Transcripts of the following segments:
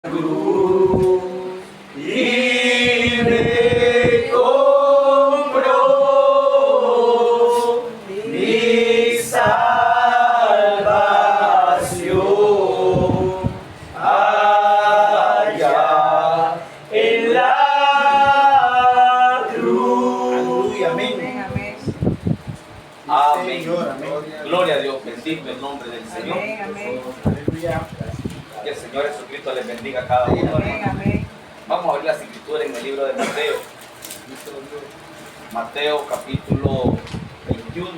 cruz y me compró mi salvación allá en la cruz. Aleluya, amén. Amén. Señor, amén. Gloria a Dios, bendito el nombre del Señor. Amén, amén. Aleluya. Que el Señor Jesucristo les bendiga a cada uno. Amén, amén. Vamos a abrir las escrituras en el libro de Mateo. Mateo capítulo 21.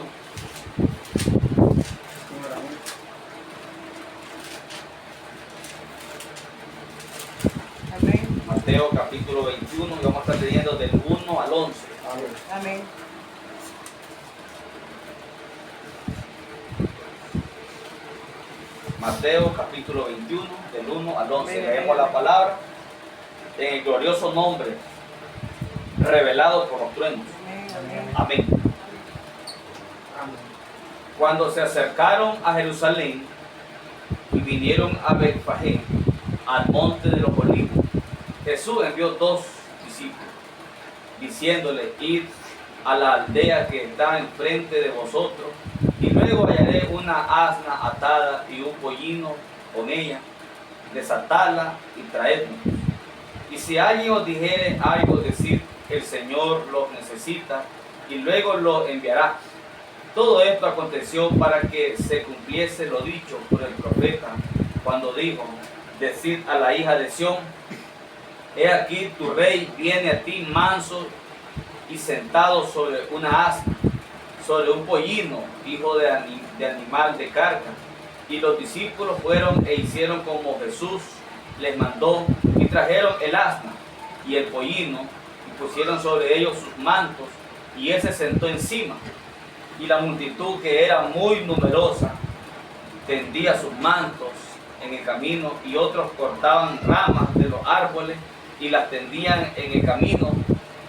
Amén. Mateo capítulo 21 y vamos a estar leyendo del 1 al 11. Amén. Mateo capítulo 21 del 1 al 11. Amén, Leemos amén. la palabra en el glorioso nombre revelado por los truenos. Amén. Amén. Cuando se acercaron a Jerusalén y vinieron a Betfagé, al monte de los olivos, Jesús envió dos discípulos, diciéndole: id a la aldea que está enfrente de vosotros, y luego hallaré una asna atada y un pollino con ella, desatadla y traedme. Y si alguien os dijere algo, decid: el Señor los necesita, y luego lo enviará. Todo esto aconteció para que se cumpliese lo dicho por el profeta, cuando dijo: decid a la hija de Sión, he aquí tu rey viene a ti manso y sentado sobre una asna, sobre un pollino, hijo de animal de carga. Y los discípulos fueron e hicieron como Jesús les mandó, y trajeron el asna y el pollino, y pusieron sobre ellos sus mantos, y él se sentó encima. Y la multitud, que era muy numerosa, tendía sus mantos en el camino, y otros cortaban ramas de los árboles y las tendían en el camino.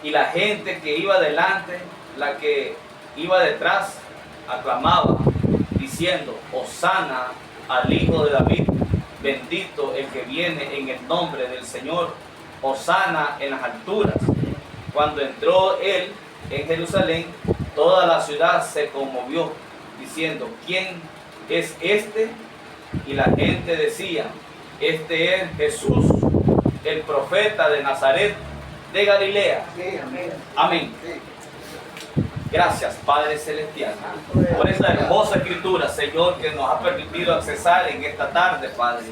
Y la gente que iba delante, la que iba detrás, aclamaba, diciendo: Hosana al Hijo de David, bendito el que viene en el nombre del Señor, Hosana en las alturas. Cuando entró él en Jerusalén, toda la ciudad se conmovió, diciendo: ¿quién es este? Y la gente decía: este es Jesús, el profeta de Nazaret de Galilea. Amén. Gracias, Padre Celestial, por esta hermosa escritura, Señor, que nos ha permitido accesar en esta tarde, Padre.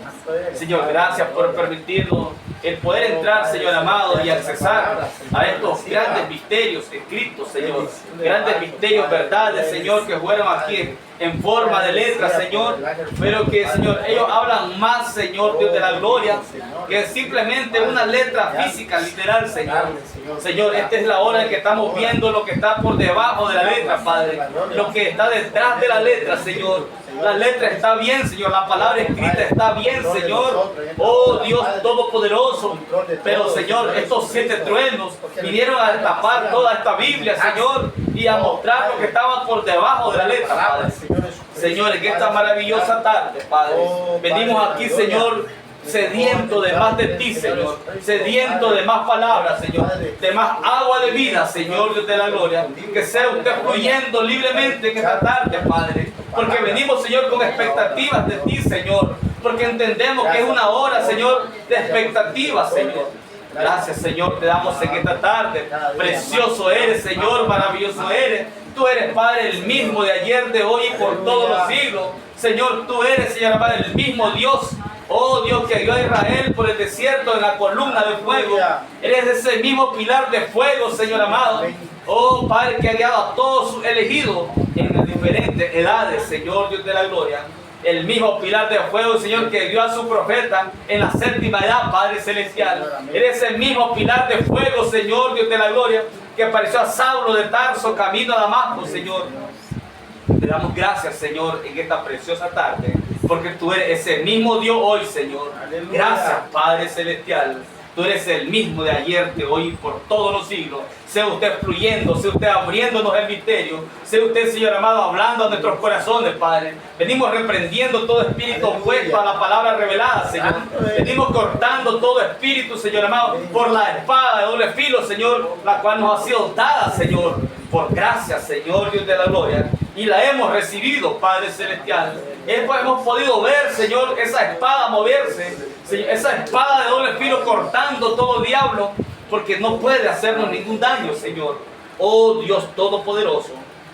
Señor, gracias por permitirnos el poder entrar, Señor amado, y accesar a estos grandes misterios escritos, Señor. Grandes misterios, verdades, Señor, que fueron aquí en forma de letras, Señor. Pero que, Señor, ellos hablan más, Señor, Dios de la gloria, que simplemente una letra física, literal, Señor. Señor, esta es la hora en que estamos viendo lo que está por debajo de la letra, Padre. Lo que está detrás de la letra, Señor. La letra está bien, Señor. La palabra escrita está bien, Señor. Oh Dios Todopoderoso. Pero, Señor, estos 7 truenos vinieron a tapar toda esta Biblia, Señor, y a mostrar lo que estaba por debajo de la letra, Padre. Señor, en esta maravillosa tarde, Padre, venimos aquí, Señor, sediento de más de ti, Señor, sediento de más palabras, Señor, de más agua de vida, Señor, Dios de la gloria, que sea usted fluyendo libremente en esta tarde, Padre, porque venimos, Señor, con expectativas de ti, Señor, porque entendemos que es una hora, Señor, de expectativas, Señor. Gracias, Señor, te damos en esta tarde. Precioso eres, Señor, maravilloso eres. Tú eres, Padre, el mismo de ayer, de hoy y por todos los siglos. Señor, tú eres, Señor, Padre, el mismo Dios. Oh Dios, que guió a Israel por el desierto en la columna de fuego. Eres ese mismo pilar de fuego, Señor amado. Oh Padre, que ha guiado a todos sus elegidos en las diferentes edades, Señor, Dios de la gloria. El mismo pilar de fuego, Señor, que dio a su profeta en la 7ª edad, Padre Celestial. Eres el mismo pilar de fuego, Señor, Dios de la gloria, que apareció a Saulo de Tarso, camino a Damasco, Señor. Te damos gracias, Señor, en esta preciosa tarde, porque tú eres ese mismo Dios hoy, Señor. Gracias, Padre Celestial. Tú eres el mismo de ayer, de hoy y por todos los siglos. sea usted fluyendo, sea usted abriéndonos el misterio, sea usted, Señor amado, hablando a nuestros corazones, Padre. Venimos reprendiendo todo espíritu opuesto a la palabra revelada, Señor. Venimos cortando todo espíritu, Señor amado, por la espada de doble filo, Señor, la cual nos ha sido dada, Señor, por gracia, Señor Dios de la gloria. Y la hemos recibido, Padre Celestial. Hemos podido ver, Señor, esa espada moverse, esa espada de doble filo cortando todo diablo, porque no puede hacernos ningún daño, Señor. Oh Dios Todopoderoso,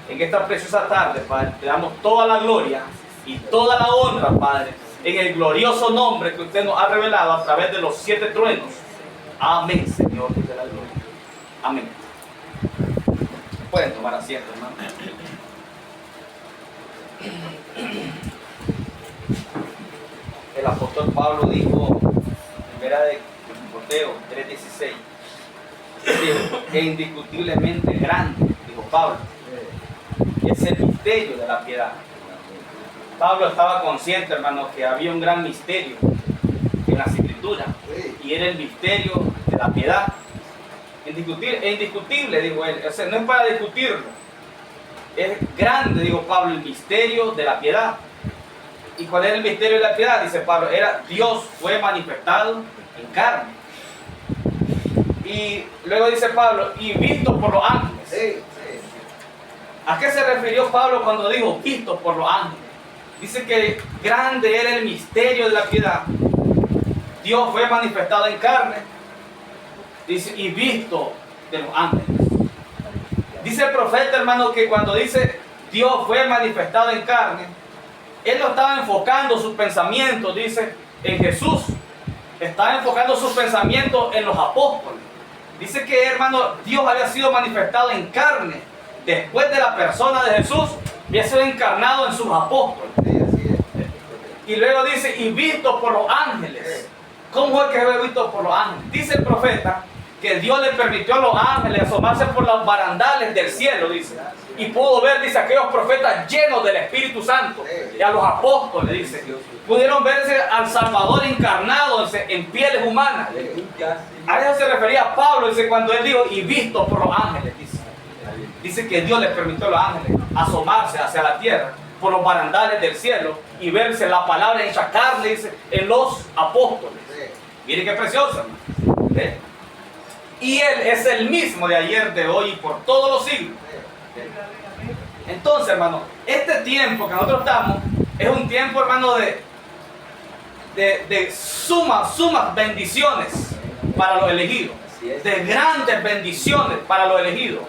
en esta preciosa tarde, Padre, te damos toda la gloria y toda la honra, Padre, en el glorioso nombre que usted nos ha revelado a través de los 7 truenos. Amén, Señor de la gloria. Amén. Pueden tomar asiento, hermano. El apóstol Pablo dijo en primera de Timoteo 3:16, que indiscutiblemente grande, dijo Pablo, es el misterio de la piedad. Pablo estaba consciente, hermano, que había un gran misterio en las escrituras, y era el misterio de la piedad. Indiscutible, dijo él, o sea, no es para discutirlo. Es grande, dijo Pablo, el misterio de la piedad. ¿Y cuál era el misterio de la piedad? Dice Pablo, era Dios fue manifestado en carne. Y luego dice Pablo, y visto por los ángeles. ¿A qué se refirió Pablo cuando dijo visto por los ángeles? Dice que grande era el misterio de la piedad. Dios fue manifestado en carne. Dice, y visto de los ángeles. Dice el profeta, hermano, que cuando dice Dios fue manifestado en carne, él no estaba enfocando sus pensamientos, dice, en Jesús. Estaba enfocando sus pensamientos en los apóstoles. Dice que, hermano, Dios había sido manifestado en carne. Después de la persona de Jesús, había sido encarnado en sus apóstoles. Y luego dice, y visto por los ángeles. ¿Cómo es que fue visto por los ángeles? Dice el profeta que Dios le permitió a los ángeles asomarse por los barandales del cielo, dice. Y pudo ver, dice, aquellos profetas llenos del Espíritu Santo. Y a los apóstoles, dice. Pudieron verse al Salvador encarnado en pieles humanas. A eso se refería Pablo, dice, cuando él dijo, y visto por los ángeles, dice. Dice que Dios le permitió a los ángeles asomarse hacia la tierra por los barandales del cielo y verse la palabra hecha carne, dice, en los apóstoles. Miren qué preciosa. ¿Ve? Y Él es el mismo de ayer, de hoy y por todos los siglos. Entonces, hermano, este tiempo que nosotros estamos es un tiempo, hermano, de sumas bendiciones para los elegidos. De grandes bendiciones para los elegidos.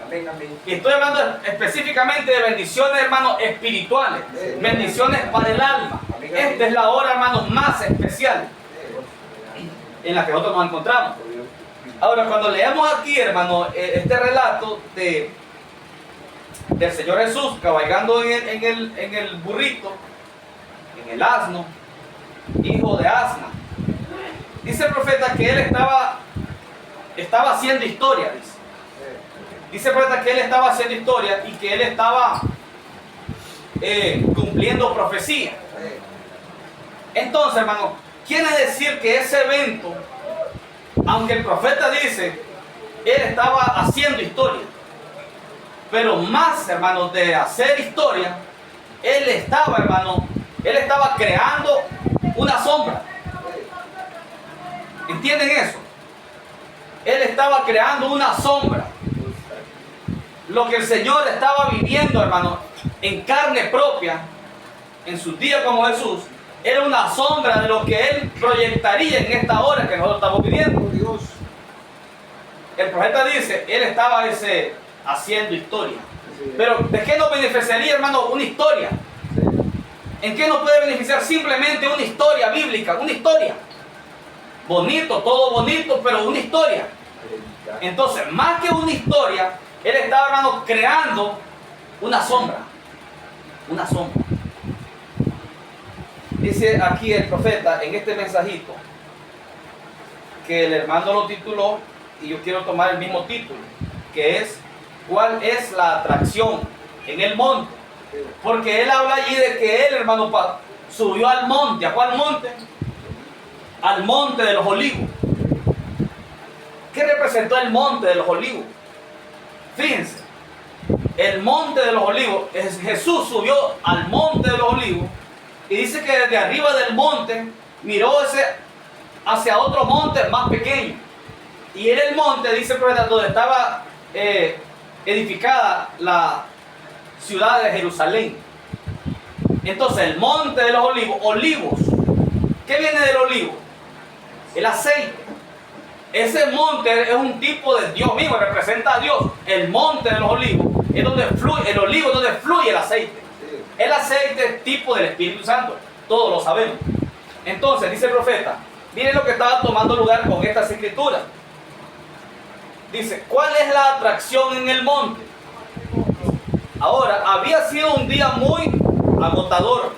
Y estoy hablando específicamente de bendiciones, hermanos, espirituales. Bendiciones para el alma. Esta es la hora, hermanos, más especial en la que nosotros nos encontramos. Ahora, cuando leemos aquí, hermano, este relato del Señor Jesús cabalgando en el burrito, en el asno, hijo de asna, dice el profeta que él estaba haciendo historia, dice. Dice el profeta que él estaba haciendo historia y que él estaba cumpliendo profecía. Entonces, hermano, quiere decir que ese evento, aunque el profeta dice, él estaba haciendo historia, pero más, hermano, de hacer historia, él estaba creando una sombra. ¿Entienden eso? Él estaba creando una sombra. Lo que el Señor estaba viviendo, hermano, en carne propia, en sus días como Jesús, era una sombra de lo que Él proyectaría en esta hora que nosotros estamos viviendo. El profeta dice, Él estaba haciendo historia. Pero ¿de qué nos beneficiaría, hermano, una historia? ¿En qué nos puede beneficiar simplemente una historia bíblica? Una historia. Bonito, todo bonito, pero una historia. Entonces, más que una historia, él estaba, hermano, creando una sombra. Una sombra. Dice aquí el profeta en este mensajito que el hermano lo tituló, y yo quiero tomar el mismo título, que es ¿cuál es la atracción en el monte? Porque él habla allí de que él, hermano, subió al monte. ¿A cuál monte? Al monte de los olivos. ¿Qué representó el monte de los olivos? Fíjense, el monte de los olivos, Jesús subió al monte de los olivos y dice que desde arriba del monte miró hacia otro monte más pequeño. Y era el monte, dice el profeta, donde estaba edificada la ciudad de Jerusalén. Entonces el monte de los olivos, ¿qué viene del olivo? El aceite. Ese monte es un tipo de Dios mismo, representa a Dios. El monte de los olivos es donde fluye, el olivo es donde fluye el aceite. El aceite es tipo del Espíritu Santo, todos lo sabemos. Entonces dice el profeta, miren lo que estaba tomando lugar con estas escrituras. Dice, ¿cuál es la atracción en el monte? Ahora, había sido un día muy agotador.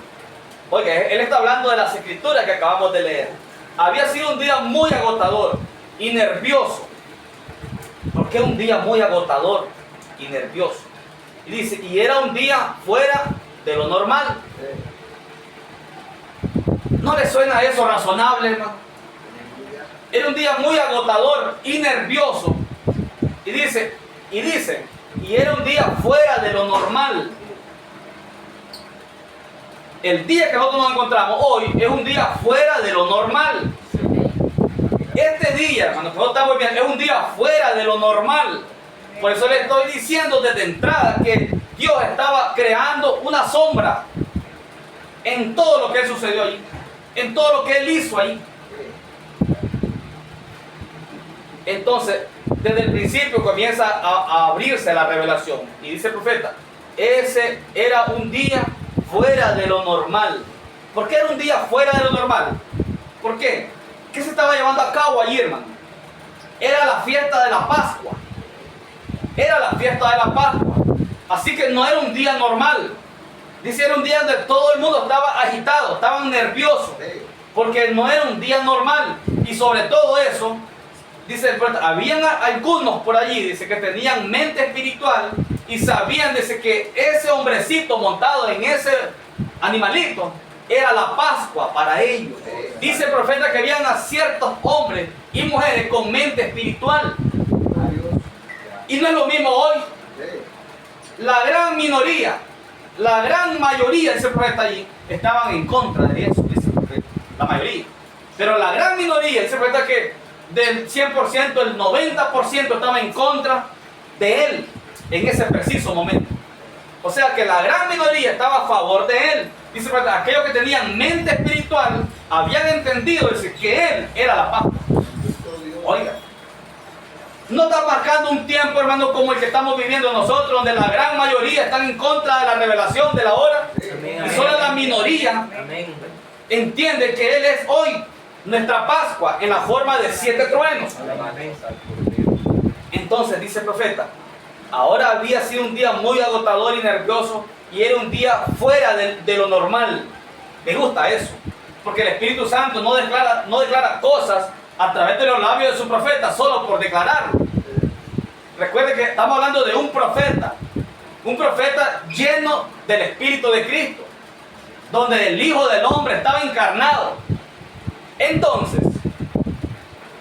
Oye, él está hablando de las escrituras que acabamos de leer. Había sido un día muy agotador y nervioso. ¿Por qué un día muy agotador y nervioso? Y dice, y era un día fuera de lo normal. ¿No le suena eso razonable, hermano? Era un día muy agotador y nervioso. Y dice, y era un día fuera de lo normal. El día que nosotros nos encontramos hoy es un día fuera de lo normal. Este día, hermano, que nosotros estamos viviendo, es un día fuera de lo normal. Por eso le estoy diciendo desde entrada que Dios estaba creando una sombra en todo lo que sucedió allí, en todo lo que Él hizo ahí. Entonces, desde el principio comienza a abrirse la revelación. Y dice el profeta, ese era un día fuera de lo normal. ¿Por qué era un día fuera de lo normal? ¿Por qué? ¿Qué se estaba llevando a cabo allí, hermano? Era la fiesta de la Pascua. Era la fiesta de la Pascua. Así que no era un día normal. Dice, era un día donde todo el mundo estaba agitado, estaban nerviosos. Porque no era un día normal. Y sobre todo eso, dice el profeta, habían algunos por allí, dice, que tenían mente espiritual y sabían, dice, que ese hombrecito montado en ese animalito era la Pascua para ellos. Dice el profeta que habían a ciertos hombres y mujeres con mente espiritual. Y no es lo mismo hoy. La gran minoría, la gran mayoría, dice el profeta allí, estaban en contra de eso, dice el profeta. La mayoría. Pero la gran minoría, dice el profeta, que del 100%, el 90% estaba en contra de él en ese preciso momento. O sea que la gran minoría estaba a favor de él. Dice, aquellos que tenían mente espiritual habían entendido, dice, que él era la Pascua. Oiga, no está marcando un tiempo, hermano, como el que estamos viviendo nosotros, donde la gran mayoría están en contra de la revelación de la hora. Amén. Y solo la minoría entiende que él es hoy nuestra Pascua en la forma de 7 truenos. Entonces dice el profeta, ahora había sido un día muy agotador y nervioso y era un día fuera de lo normal. Me gusta eso, porque el Espíritu Santo no declara cosas a través de los labios de su profeta solo por declararlo. Recuerde que estamos hablando de un profeta lleno del Espíritu de Cristo, donde el Hijo del Hombre estaba encarnado. Entonces,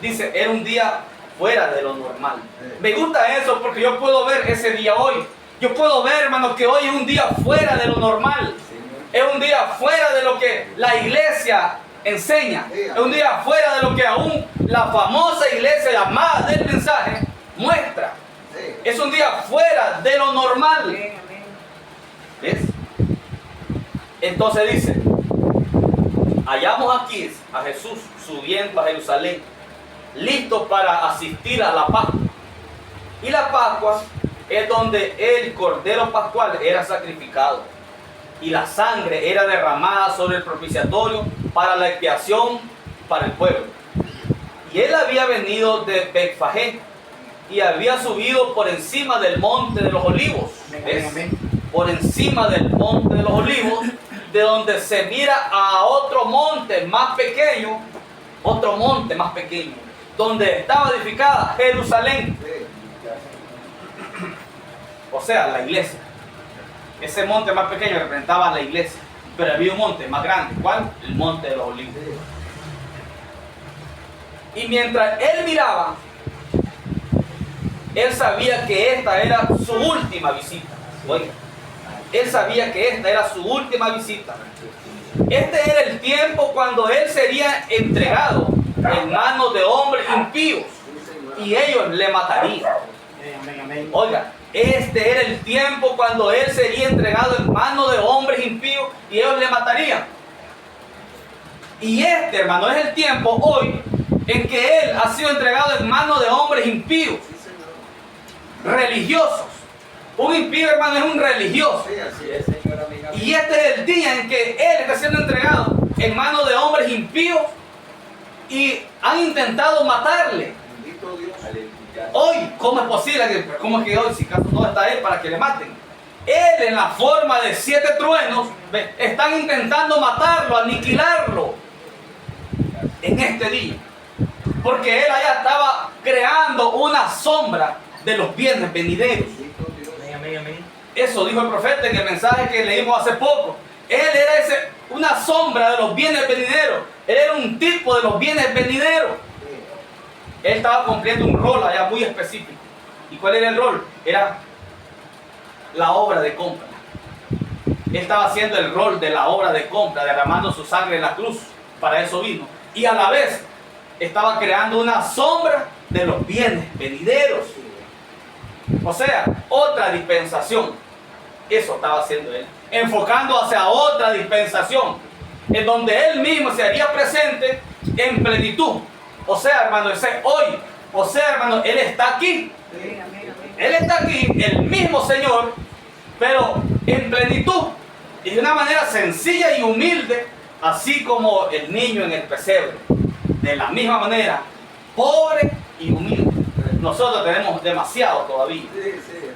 dice, era un día fuera de lo normal. Me gusta eso porque yo puedo ver ese día hoy. Yo puedo ver, hermano, que hoy es un día fuera de lo normal. Es un día fuera de lo que la iglesia enseña. Es un día fuera de lo que aún la famosa iglesia llamada del mensaje muestra. Es un día fuera de lo normal. ¿Ves? Entonces dice, hallamos aquí a Jesús subiendo a Jerusalén, listo para asistir a la Pascua. Y la Pascua es donde el cordero pascual era sacrificado y la sangre era derramada sobre el propiciatorio para la expiación para el pueblo. Y él había venido de Betfagé y había subido por encima del monte de los olivos. ¿Ves? Por encima del monte de los olivos, de donde se mira a otro monte más pequeño, donde estaba edificada Jerusalén. O sea, la iglesia. Ese monte más pequeño representaba a la iglesia, pero había un monte más grande. ¿Cuál? El monte de los olivos. Y mientras él miraba, él sabía que esta era su última visita. Oiga, él sabía que esta era su última visita. Este era el tiempo cuando él sería entregado en manos de hombres impíos y ellos le matarían. Oiga, este era el tiempo cuando él sería entregado en manos de hombres impíos y ellos le matarían. Y este, hermano, es el tiempo hoy en que él ha sido entregado en manos de hombres impíos, religiosos. Un impío, hermano, es un religioso. Y este es el día en que él está siendo entregado en manos de hombres impíos y han intentado matarle. Hoy, ¿cómo es posible? ¿Cómo es que hoy, si acaso no está él, para que le maten? Él, en la forma de 7 truenos, están intentando matarlo, aniquilarlo en este día. Porque él allá estaba creando una sombra de los bienes venideros. Eso dijo el profeta en el mensaje que leímos hace poco. Él era una sombra de los bienes venideros. Él era un tipo de los bienes venideros. Él estaba cumpliendo un rol allá muy específico. ¿Y cuál era el rol? Era la obra de compra. Él estaba haciendo el rol de la obra de compra, derramando su sangre en la cruz. Para eso vino. Y a la vez estaba creando una sombra de los bienes venideros. O sea, otra dispensación. Eso estaba haciendo él. Enfocando hacia otra dispensación. En donde él mismo se haría presente en plenitud. O sea, hermano, ese hoy. O sea, hermano, él está aquí. Él está aquí, el mismo Señor, pero en plenitud. Y de una manera sencilla y humilde. Así como el niño en el pesebre. De la misma manera, pobre y humilde. Nosotros tenemos demasiado todavía.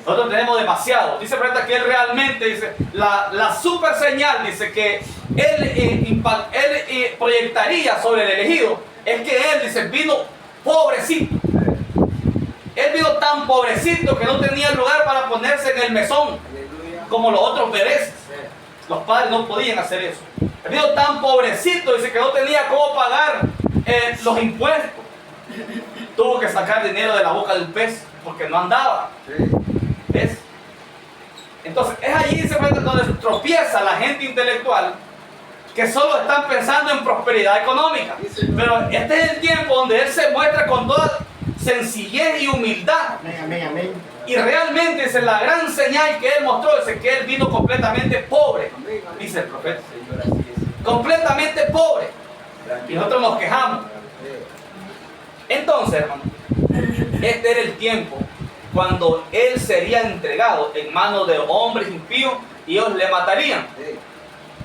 Nosotros tenemos demasiado. Dice Preta que él realmente, dice, la super señal, dice que él proyectaría sobre el elegido, es que él, dice, vino pobrecito. Él vino tan pobrecito que no tenía lugar para ponerse en el mesón, como los otros bebés. Los padres no podían hacer eso. Él vino tan pobrecito, dice, que no tenía cómo pagar los impuestos. Tuvo que sacar dinero de la boca del pez porque no andaba. ¿Ves? Entonces es allí, dice, donde tropieza la gente intelectual que solo están pensando en prosperidad económica. Pero este es el tiempo donde él se muestra con toda sencillez y humildad. Y realmente es la gran señal que él mostró, es que él vino completamente pobre, dice el profeta. Completamente pobre. Y nosotros nos quejamos. Entonces, hermano, este era el tiempo cuando él sería entregado en manos de hombres impíos y ellos le matarían.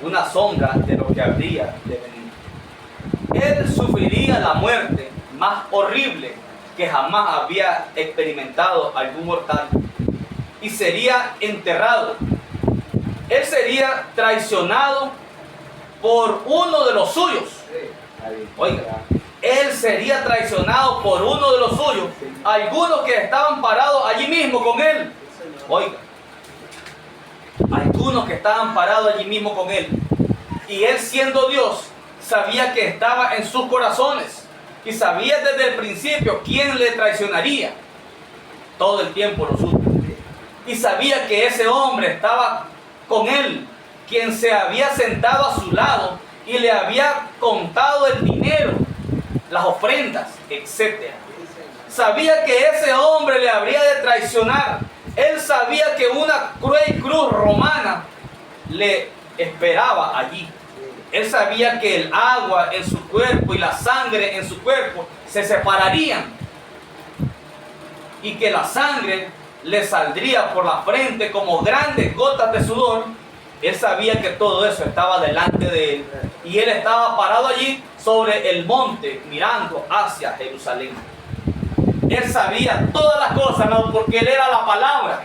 Una sombra de lo que habría de venir. Él sufriría la muerte más horrible que jamás había experimentado algún mortal y sería enterrado. Él sería traicionado por uno de los suyos. Oiga, él sería traicionado por uno de los suyos, algunos que estaban parados allí mismo con él. Oiga, algunos que estaban parados allí mismo con él. Y él, siendo Dios, sabía que estaba en sus corazones y sabía desde el principio quién le traicionaría. Todo el tiempo lo supo. Y sabía que ese hombre estaba con él, quien se había sentado a su lado y le había contado el dinero, las ofrendas, etc. Sabía que ese hombre le habría de traicionar. Él sabía que una cruel cruz romana le esperaba allí. Él sabía que el agua en su cuerpo y la sangre en su cuerpo se separarían. Y que la sangre le saldría por la frente como grandes gotas de sudor. Él sabía que todo eso estaba delante de él. Y él estaba parado allí sobre el monte mirando hacia Jerusalén. Él sabía todas las cosas, ¿no? Porque él era la palabra.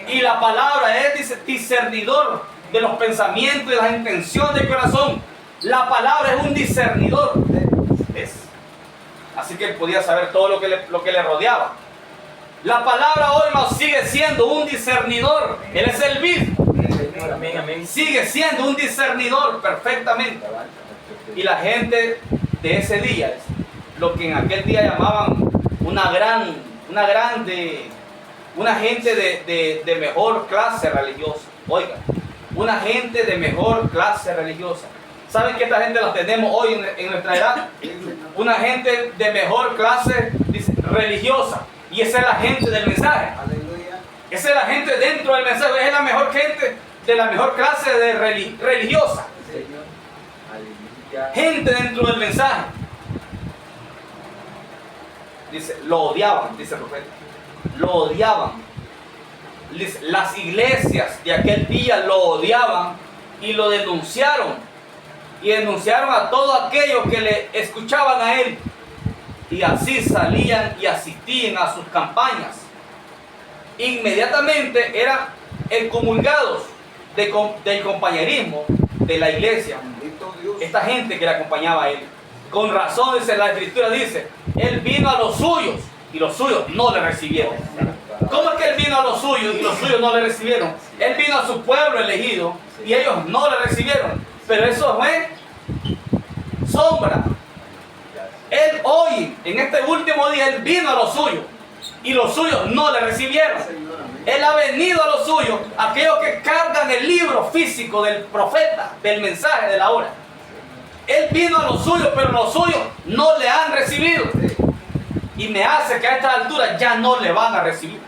Y la palabra es, dice, discernidor de los pensamientos y las intenciones del corazón. La palabra es un discernidor. ¿Ves? Así que él podía saber todo lo que le rodeaba. La palabra hoy nos sigue siendo un discernidor. Él es el mismo. Sigue siendo un discernidor perfectamente. Y la gente de ese día, lo que en aquel día llamaban una grande una gente de mejor clase religiosa. Oiga, una gente de mejor clase religiosa. ¿Saben que esta gente la tenemos hoy en nuestra edad? Una gente de mejor clase religiosa. Y esa es la gente del mensaje. Esa es la gente dentro del mensaje. Es la mejor gente de la mejor clase de religiosa. Gente dentro del mensaje. Dice, lo odiaban, dice el profeta. Lo odiaban. Las iglesias de aquel día lo odiaban y lo denunciaron. Y denunciaron a todos aquellos que le escuchaban a él. Y así salían y asistían a sus campañas. Inmediatamente eran excomulgados del compañerismo de la iglesia. Esta gente que le acompañaba a él. Con razón, dice la escritura, dice, él vino a los suyos y los suyos no le recibieron. ¿Cómo es que él vino a los suyos y los suyos no le recibieron? Él vino a su pueblo elegido y ellos no le recibieron. Pero eso fue sombra. Él hoy, en este último día, él vino a los suyos y los suyos no le recibieron. Él ha venido a los suyos, aquellos que cargan el libro físico del profeta, del mensaje de la hora. Él vino a los suyos, pero los suyos no le han recibido. Y me hace que a esta altura ya no le van a recibir.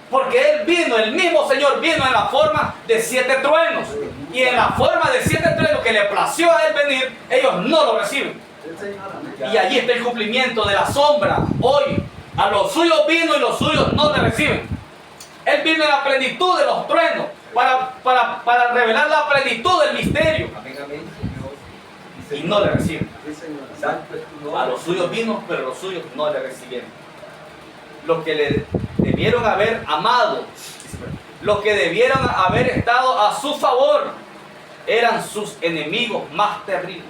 Porque él vino, el mismo Señor vino en la forma de 7 truenos. Y en la forma de 7 truenos que le plació a él venir, ellos no lo reciben. Y allí está el cumplimiento de la sombra. Hoy a los suyos vino y los suyos no le reciben. Él vino en la plenitud de los truenos para revelar la plenitud del misterio. Y no le reciben. A los suyos vino, pero los suyos no le recibieron. Los que le debieron haber amado, los que debieron haber estado a su favor, eran sus enemigos más terribles.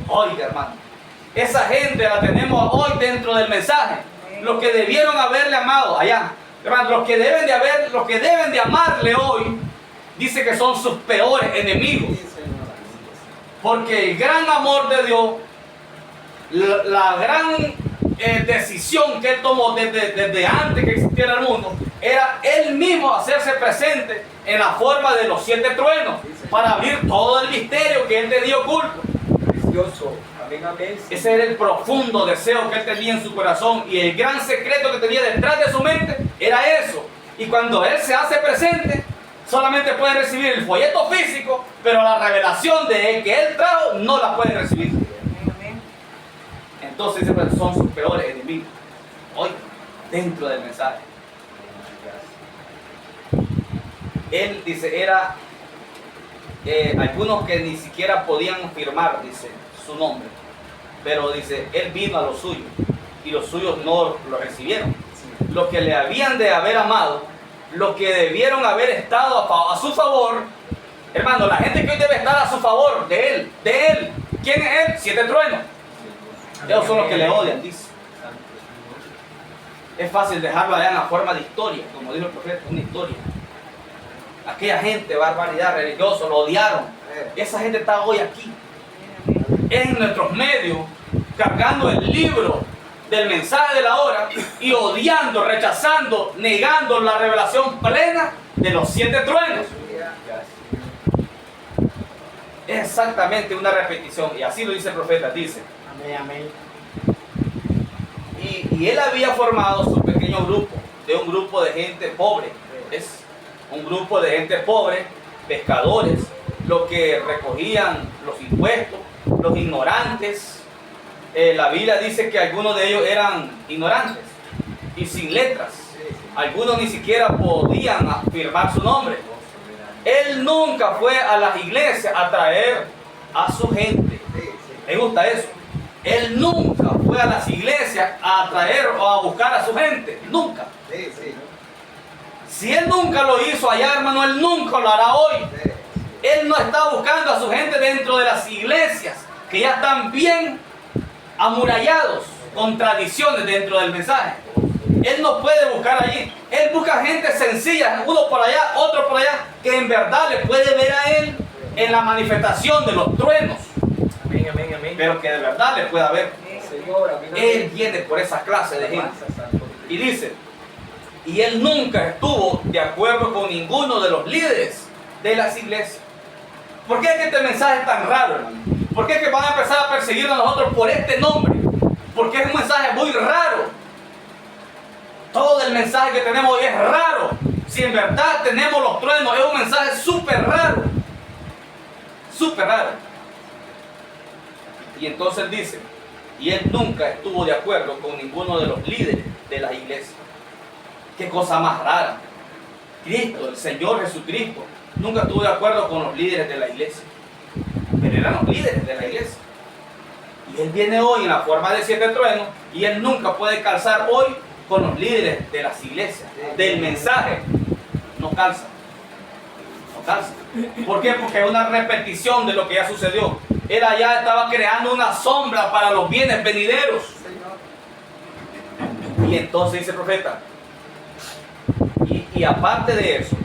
Oiga, hermano, esa gente la tenemos hoy dentro del mensaje. Los que debieron haberle amado allá, hermano, los que deben de amarle hoy, dice que son sus peores enemigos. Porque el gran amor de Dios, la gran decisión que él tomó desde antes que existiera el mundo, era él mismo hacerse presente en la forma de los 7 truenos para abrir todo el misterio que él tenía oculto. Ese era el profundo deseo que él tenía en su corazón, y el gran secreto que tenía detrás de su mente era eso. Y cuando él se hace presente, solamente pueden recibir el folleto físico, pero la revelación de él que él trajo no la pueden recibir. Entonces son sus peores enemigos hoy dentro del mensaje. Él dice, era algunos que ni siquiera podían firmar, dice, su nombre, pero dice, él vino a los suyos y los suyos no lo recibieron. Los que le habían de haber amado, los que debieron haber estado a su favor, hermano, la gente que hoy debe estar a su favor de él, ¿quién es él? 7 truenos. Ellos son los que le odian, dice. Es fácil dejarlo allá en la forma de historia, como dijo el profeta, una historia. Aquella gente, barbaridad, religiosos, lo odiaron. Esa gente está hoy aquí, en nuestros medios, cargando el libro del mensaje de la hora y odiando, rechazando, negando la revelación plena de los 7 truenos. Es exactamente una repetición, y así lo dice el profeta, dice. Amén. Y él había formado su pequeño grupo, de un grupo de gente pobre. Es un grupo de gente pobre, pescadores, los que recogían los impuestos, los ignorantes. La Biblia dice que algunos de ellos eran ignorantes y sin letras. Algunos ni siquiera podían afirmar su nombre. Él nunca fue a las iglesias a traer a su gente. ¿Me gusta eso? Él nunca fue a las iglesias a traer o a buscar a su gente. Nunca. Si él nunca lo hizo allá, hermano, él nunca lo hará hoy. Él no está buscando a su gente dentro de las iglesias que ya están bien amurallados con tradiciones dentro del mensaje. Él no puede buscar allí. Él busca gente sencilla, uno por allá, otro por allá, que en verdad le puede ver a él en la manifestación de los truenos. Amén. Pero que de verdad le pueda ver. Él viene por esa clase de gente. Y dice, Y él nunca estuvo de acuerdo con ninguno de los líderes de las iglesias. ¿Por qué es que este mensaje es tan raro, hermano? ¿Por qué es que van a empezar a perseguirnos a nosotros por este nombre? Porque es un mensaje muy raro. Todo el mensaje que tenemos hoy es raro. Si en verdad tenemos los truenos, es un mensaje súper raro. Súper raro. Y entonces dice, y él nunca estuvo de acuerdo con ninguno de los líderes de la iglesia. Qué cosa más rara. Cristo, el Señor Jesucristo, nunca estuvo de acuerdo con los líderes de la iglesia. Pero eran los líderes de la iglesia. Y él viene hoy en la forma de 7 truenos y él nunca puede calzar hoy con los líderes de las iglesias. Del mensaje no calza. No calza. ¿Por qué? Porque es una repetición de lo que ya sucedió. Él allá estaba creando una sombra para los bienes venideros. Y entonces dice el profeta, y aparte de eso,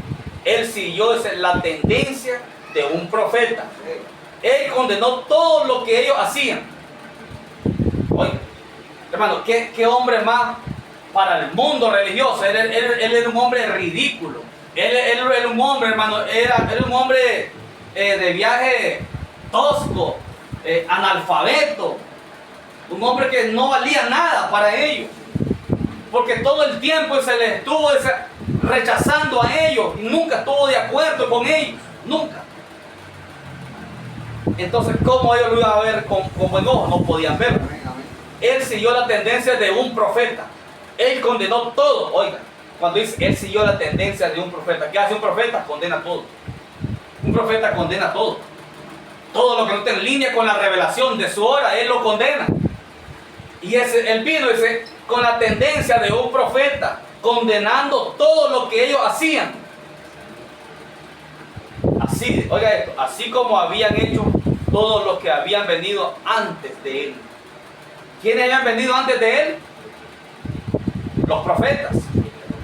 él siguió la tendencia de un profeta. Él condenó todo lo que ellos hacían. Oye, hermano, ¿qué hombre más para el mundo religioso? Él era un hombre ridículo. Él era un hombre, hermano, era un hombre de viaje tosco, analfabeto. Un hombre que no valía nada para ellos. Porque todo el tiempo se les estuvo rechazando a ellos y nunca estuvo de acuerdo con ellos. Nunca. Entonces, ¿cómo ellos lo iban a ver con buen ojo? No podían verlo. Él siguió la tendencia de un profeta. Él condenó todo. Oiga, cuando dice él siguió la tendencia de un profeta, ¿qué hace un profeta? Condena todo. Un profeta condena todo. Todo lo que no esté en línea con la revelación de su hora, él lo condena. Y él vino con la tendencia de un profeta, condenando todo lo que ellos hacían. Así, oiga esto, así como habían hecho todos los que habían venido antes de él. ¿Quiénes habían venido antes de él? Los profetas.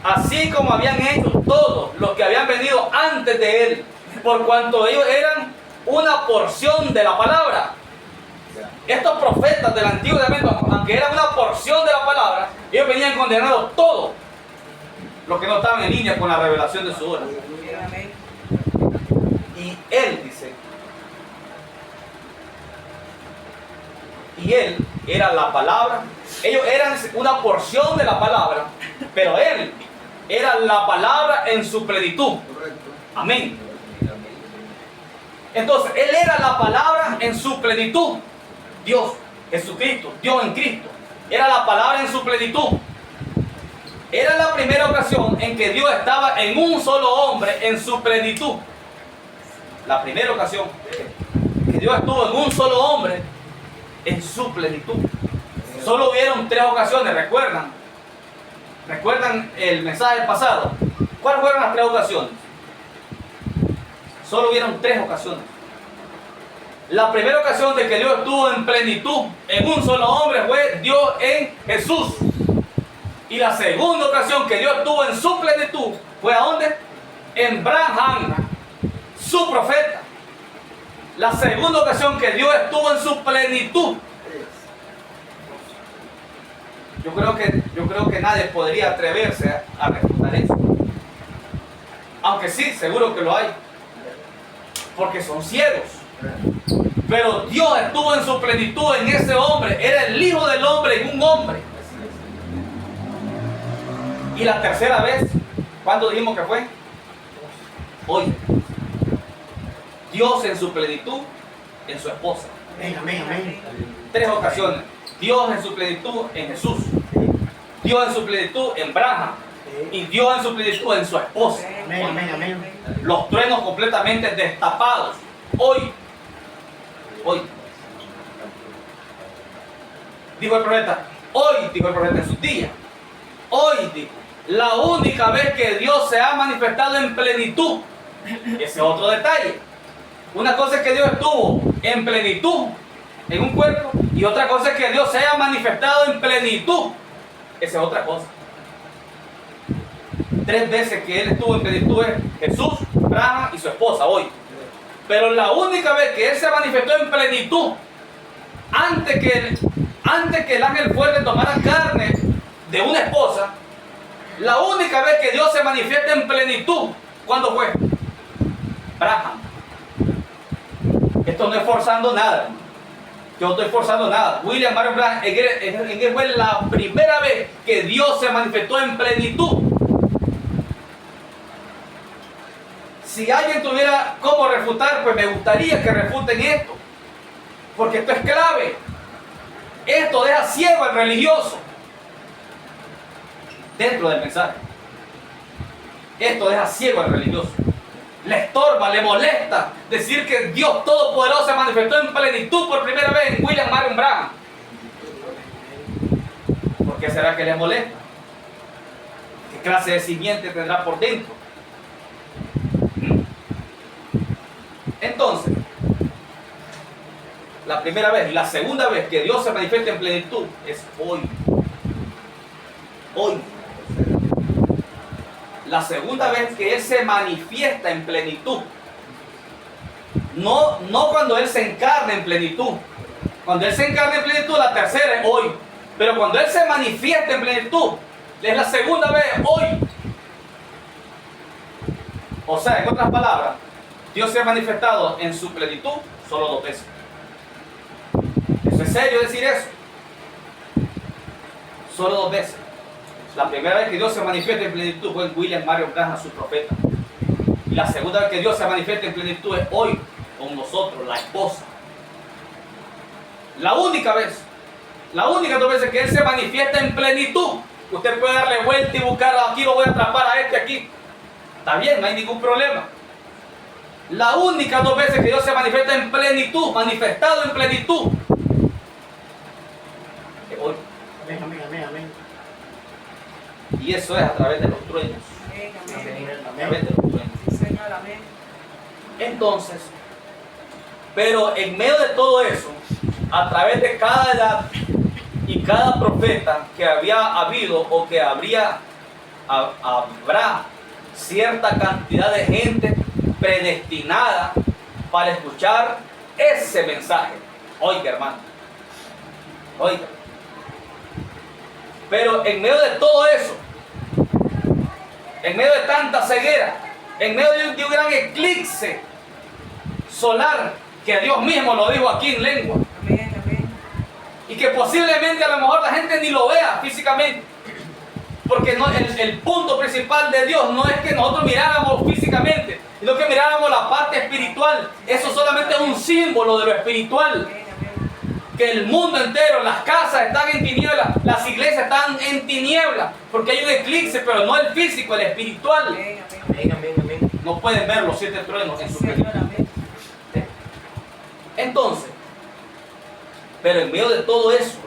Así como habían hecho todos los que habían venido antes de él, por cuanto ellos eran una porción de la palabra. Estos profetas del Antiguo Testamento, aunque eran una porción de la palabra, ellos venían condenando todo lo que no estaban en línea con la revelación de su hora. Y él dice, y él era la palabra. Ellos eran una porción de la palabra, pero él era la palabra en su plenitud. Amén. Entonces, él era la palabra en su plenitud. Dios, Jesucristo, Dios en Cristo. Era la palabra en su plenitud. Era la primera ocasión en que Dios estaba en un solo hombre en su plenitud. La primera ocasión que Dios estuvo en un solo hombre en su plenitud. Solo hubieron 3 ocasiones, ¿recuerdan? ¿Recuerdan el mensaje pasado? ¿Cuáles fueron las 3 ocasiones? Solo hubieron 3 ocasiones. La primera ocasión de que Dios estuvo en plenitud en un solo hombre fue Dios en Jesús. Y la segunda ocasión que Dios estuvo en su plenitud fue ¿a dónde? En Branham, su profeta. La segunda ocasión que Dios estuvo en su plenitud. Yo creo que nadie podría atreverse a refutar eso. Aunque sí, seguro que lo hay. Porque son ciegos. Pero Dios estuvo en su plenitud en ese hombre. Era el Hijo del hombre en un hombre. Y la tercera vez, ¿cuándo dijimos que fue? Hoy. Dios en su plenitud en su esposa. Amén, amén, amén. 3 ocasiones. Dios en su plenitud en Jesús. Dios en su plenitud en Brahma. Y Dios en su plenitud en su esposa. Amén, amén, amén. Los truenos completamente destapados. Hoy. Dijo el profeta. Hoy, dijo el profeta en sus días. Hoy, dijo. La única vez que Dios se ha manifestado en plenitud. Ese es otro detalle. Una cosa es que Dios estuvo en plenitud en un cuerpo y otra cosa es que Dios se haya manifestado en plenitud. Esa es otra cosa. 3 veces que Él estuvo en plenitud es Jesús, Brahma y su esposa hoy. Pero la única vez que Él se manifestó en plenitud, antes que el ángel fuerte tomara carne de una esposa, La única vez que Dios se manifiesta en plenitud, ¿cuándo fue? Abraham. Esto no es forzando nada, hermano. Yo no estoy forzando nada. William Marion Branham, en él fue la primera vez que Dios se manifestó en plenitud. Si alguien tuviera cómo refutar, pues me gustaría que refuten esto. Porque esto es clave. Esto deja ciego al religioso dentro del mensaje. Esto deja ciego al religioso. Le estorba, le molesta decir que Dios Todopoderoso se manifestó en plenitud por primera vez en William Marion Branham. ¿Por qué será que le molesta? ¿Qué clase de simiente tendrá por dentro? Entonces, la primera vez y la segunda vez que Dios se manifiesta en plenitud es hoy. Hoy. La segunda vez que Él se manifiesta en plenitud. No cuando Él se encarna en plenitud. Cuando Él se encarna en plenitud, la tercera es hoy. Pero cuando Él se manifiesta en plenitud, es la segunda vez hoy. O sea, en otras palabras, Dios se ha manifestado en su plenitud solo 2 veces. ¿Eso es serio decir eso? Solo 2 veces. La primera vez que Dios se manifiesta en plenitud fue en William Marion Branham, su profeta. Y la segunda vez que Dios se manifiesta en plenitud es hoy, con nosotros, la esposa. La única vez, la única 2 veces que Él se manifiesta en plenitud. Usted puede darle vuelta y buscar, aquí lo voy a atrapar a este aquí. Está bien, no hay ningún problema. La única 2 veces que Dios se manifiesta en plenitud, manifestado en plenitud, es hoy. Amén, amén, amén, amén. Y eso es a través de los truenos. Amén, amén. A través de los truenos. Sí, Señor, amén. Entonces, pero en medio de todo eso, a través de cada edad y cada profeta que había habido o que habrá cierta cantidad de gente predestinada para escuchar ese mensaje. Oiga, hermano, oiga. Pero en medio de todo eso, en medio de tanta ceguera, en medio de un gran eclipse solar, que Dios mismo lo dijo aquí en lengua, Amén, amén. y que posiblemente a lo mejor la gente ni lo vea físicamente, porque no, el punto principal de Dios no es que nosotros miráramos físicamente, sino que miráramos la parte espiritual. Eso solamente es un símbolo de lo espiritual. Amén, amén. Que el mundo entero, las casas están en tinieblas, las iglesias están en tinieblas, porque hay un eclipse, pero no el físico, el espiritual. Amén, amén. Amén, amén, amén. No pueden ver los 7 truenos en su Señor, plenitud. amén. Entonces, pero en medio de todo eso,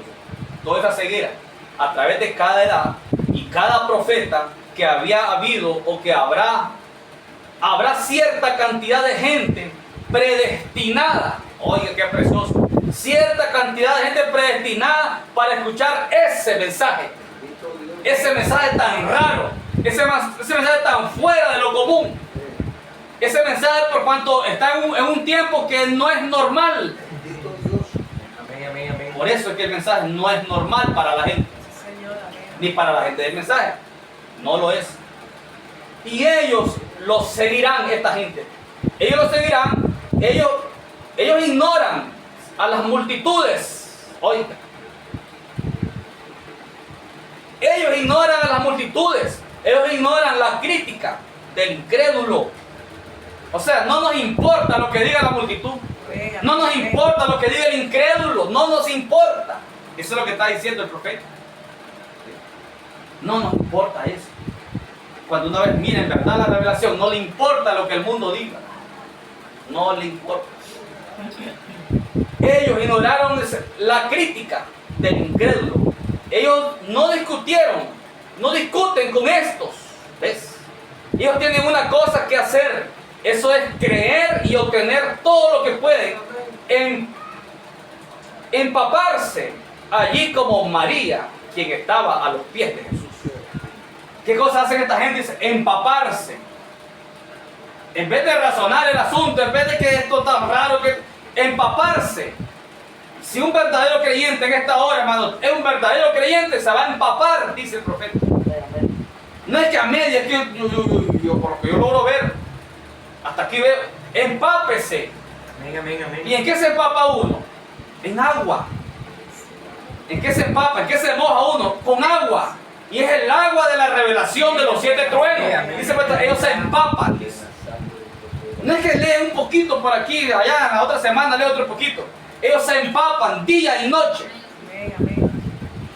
toda esa ceguera, a través de cada edad y cada profeta que había habido o que habrá cierta cantidad de gente predestinada. Oiga, qué precioso. Cierta cantidad de gente predestinada para escuchar ese mensaje. Ese mensaje tan raro. Ese mensaje tan fuera de lo común. Ese mensaje por cuanto está en un tiempo que no es normal. Amén, amén, amén. Por eso es que el mensaje no es normal para la gente. Señor, amén. Ni para la gente del mensaje. No lo es. Y ellos lo seguirán, esta gente. Ellos lo seguirán. Ellos ignoran a las multitudes. Oiga. Ellos ignoran a las multitudes. Ellos ignoran la crítica del incrédulo. O sea, no nos importa lo que diga la multitud. Amén, No nos amén. importa lo que diga el incrédulo. No nos importa. Eso es lo que está diciendo el profeta. No nos importa eso. Cuando una vez mira en verdad la revelación, no le importa lo que el mundo diga. No le importa. Ellos ignoraron la crítica del incrédulo. Ellos no discutieron, no discuten con estos. ¿Ves? Ellos tienen una cosa que hacer. Eso es creer y obtener todo lo que pueden. Empaparse allí como María, quien estaba a los pies de Jesús. ¿Qué cosa hacen esta gente? Dice, empaparse. En vez de razonar el asunto, en vez de que esto tan raro, que empaparse. Si un verdadero creyente en esta hora, hermano, es un verdadero creyente, se va a empapar, dice el profeta. No es que a media, es que yo, por lo que yo logro ver, hasta aquí veo, empápese. Amén, amén, amén. ¿Y en qué se empapa uno? En agua. ¿En qué se empapa? ¿En qué se moja uno? Con agua. Y es el agua de la revelación de los 7 truenos. Dice, pues, ellos se empapan. Dice. No es que leen un poquito por aquí, allá, la otra semana lee otro poquito. Ellos se empapan día y noche. Amén, amén.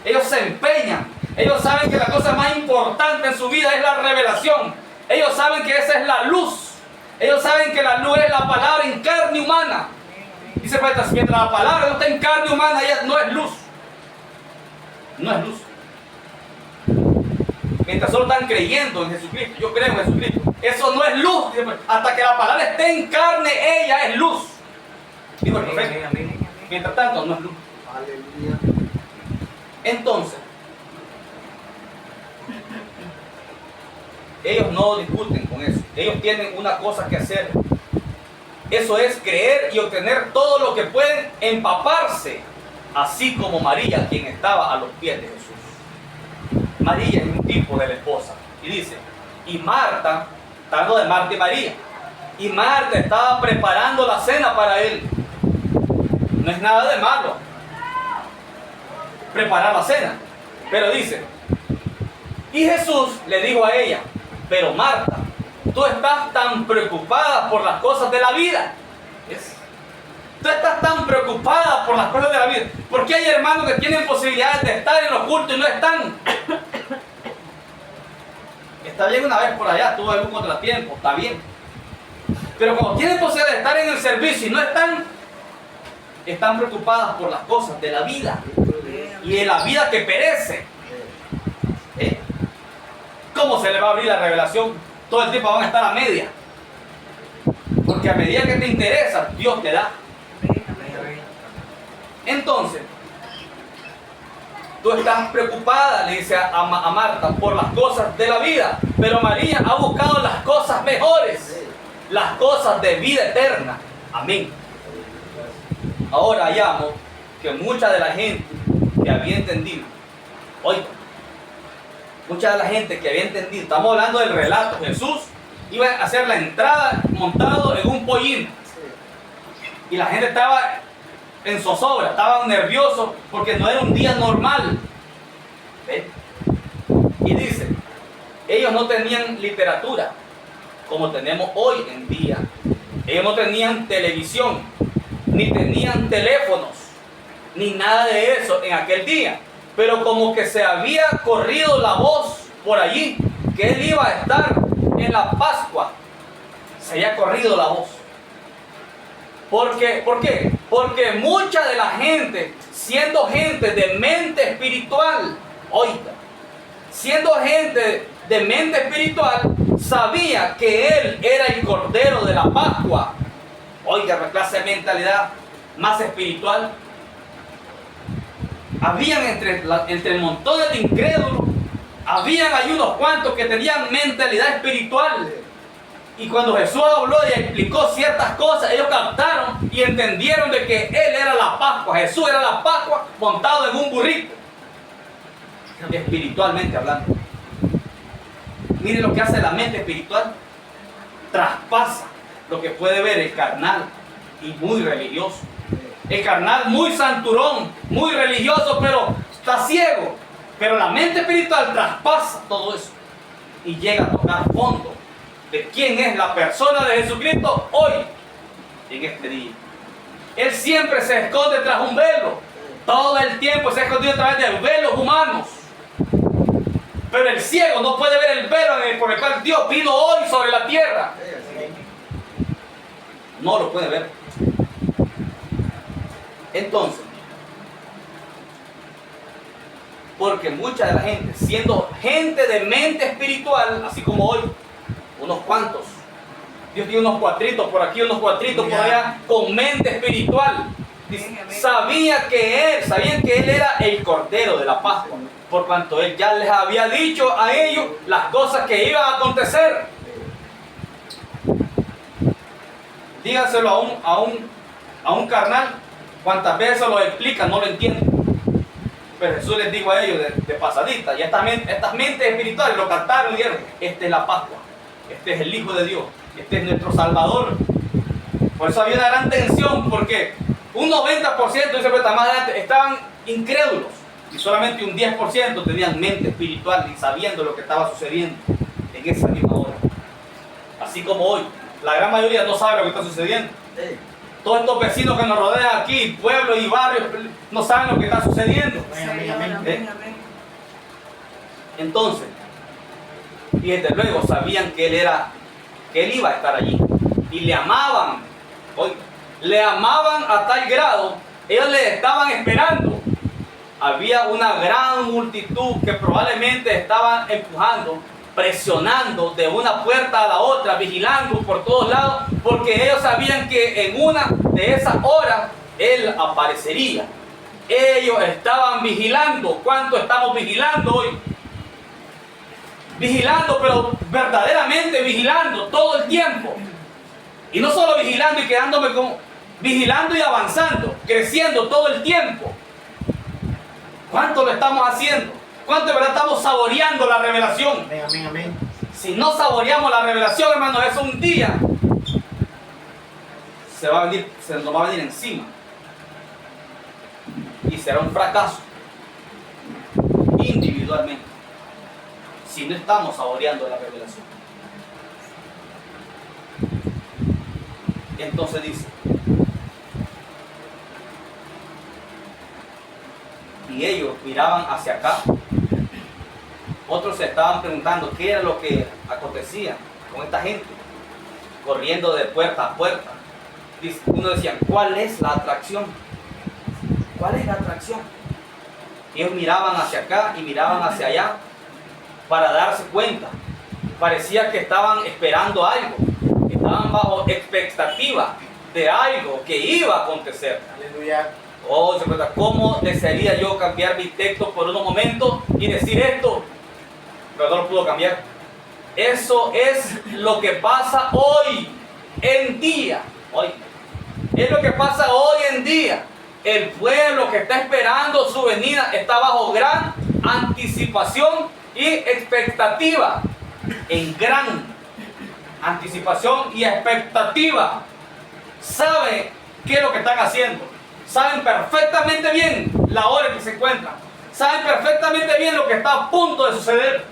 Ellos se empeñan. Ellos saben que la cosa más importante en su vida es la revelación. Ellos saben que esa es la luz. Ellos saben que la luz es la palabra en carne humana. Dice, pues, mientras la palabra no está en carne humana, ella no es luz. No es luz. Mientras solo están creyendo en Jesucristo, yo creo en Jesucristo, eso no es luz. Hasta que la palabra esté en carne, ella es luz. Digo el Amén, profeta. amén, amén. Mientras tanto, no es luz. Aleluya. Entonces, ellos no discuten con eso. Ellos tienen una cosa que hacer. Eso es creer y obtener todo lo que pueden, empaparse, así como María, quien estaba a los pies de Jesús. María es un tipo de la esposa. Y dice, y Marta, está hablando de Marta y María, y Marta estaba preparando la cena para él. No es nada de malo preparar la cena. Pero dice, y Jesús le dijo a ella, pero Marta, tú estás tan preocupada por las cosas de la vida. ¿Ves? Tú estás tan preocupada por las cosas de la vida. Porque hay hermanos que tienen posibilidades de estar en los cultos y no están. Está bien una vez por allá, tuvo algún contratiempo, está bien. Pero cuando tienen posibilidad de estar en el servicio y no están, están preocupadas por las cosas de la vida. Y de la vida que perece. ¿Eh? ¿Cómo se le va a abrir la revelación? Todo el tiempo van a estar a media. Porque a medida que te interesa, Dios te da. Amén, amén. Amén. Entonces, tú estás preocupada, le dice a Marta, por las cosas de la vida. Pero María ha buscado las cosas mejores, las cosas de vida eterna. Amén. Ahora hallamos que mucha de la gente que había entendido, oiga, mucha de la gente que había entendido, estamos hablando del relato, Jesús iba a hacer la entrada montado en un pollín. Y la gente estaba en zozobra, estaban nerviosos porque no era un día normal. ¿Ven? Y dice, ellos no tenían literatura como tenemos hoy en día. Ellos no tenían televisión, ni tenían teléfonos, ni nada de eso en aquel día. Pero como que se había corrido la voz por allí, que él iba a estar en la Pascua. Se había corrido la voz. ¿Por qué? Porque mucha de la gente, siendo gente de mente espiritual, oiga, siendo gente de mente espiritual, sabía que él era el Cordero de la Pascua. Oiga, la clase de mentalidad más espiritual. Habían entre montones de incrédulos, habían ahí unos cuantos que tenían mentalidad espiritual. Y cuando Jesús habló y explicó ciertas cosas, ellos captaron y entendieron de que Él era la Pascua. Jesús era la Pascua montado en un burrito. Espiritualmente hablando. Miren lo que hace la mente espiritual. Traspasa lo que puede ver el carnal y muy religioso. El carnal muy santurón, muy religioso, pero está ciego. Pero la mente espiritual traspasa todo eso y llega a tocar fondo de quién es la persona de Jesucristo hoy, en este día. Él siempre se esconde tras un velo. Todo el tiempo se ha escondido a través de velos humanos. Pero el ciego no puede ver el velo por el cual Dios vino hoy sobre la tierra. No lo puede ver. Entonces, porque mucha de la gente, siendo gente de mente espiritual, así como hoy, unos cuantos, Dios tiene unos cuatritos por aquí, unos cuatritos por allá, con mente espiritual. Sabían que Él era el Cordero de la Pascua, por cuanto Él ya les había dicho a ellos las cosas que iban a acontecer. Díganselo a un carnal, cuantas veces lo explica, no lo entiende. Pero Jesús les dijo a ellos de pasadita, y estas mentes espirituales lo cantaron y dijeron, esta es la Pascua, este es el Hijo de Dios, este es nuestro Salvador. Por eso había una gran tensión, porque un 90%, dice más adelante, estaban incrédulos, y solamente un 10% tenían mente espiritual y sabiendo lo que estaba sucediendo en esa misma hora. Así como hoy, la gran mayoría no sabe lo que está sucediendo. Todos estos vecinos que nos rodean aquí, pueblos y barrios, no saben lo que está sucediendo. Señor, amén, amén. Entonces, y desde luego sabían que él iba a estar allí. Y le amaban. Oiga, le amaban a tal grado, ellos le estaban esperando. Había una gran multitud que probablemente estaban empujando, presionando de una puerta a la otra, vigilando por todos lados, porque ellos sabían que en una de esas horas Él aparecería. Ellos estaban vigilando. ¿Cuánto estamos vigilando hoy? Vigilando, pero verdaderamente vigilando todo el tiempo. Y no solo vigilando y quedándome como vigilando y avanzando, creciendo todo el tiempo. ¿Cuánto lo estamos haciendo? ¿Cuánto de verdad estamos saboreando la revelación? Amén, amén, amén. Si no saboreamos la revelación, hermano, eso un día se nos va a venir encima. Y será un fracaso individualmente si no estamos saboreando la revelación. Entonces dice, y ellos miraban hacia acá. Otros se estaban preguntando qué era lo que acontecía con esta gente, corriendo de puerta a puerta. Uno decía, ¿cuál es la atracción? ¿Cuál es la atracción? Ellos miraban hacia acá y miraban hacia allá para darse cuenta. Parecía que estaban esperando algo, estaban bajo expectativa de algo que iba a acontecer. Aleluya. Oh, ¿cómo desearía yo cambiar mi texto por unos momentos y decir esto? Pero no lo pudo cambiar. Eso es lo que pasa hoy en día. Hoy. Es lo que pasa hoy en día. El pueblo que está esperando su venida está bajo gran anticipación y expectativa. En gran anticipación y expectativa. Sabe qué es lo que están haciendo. Saben perfectamente bien la hora en que se encuentran. Saben perfectamente bien lo que está a punto de suceder.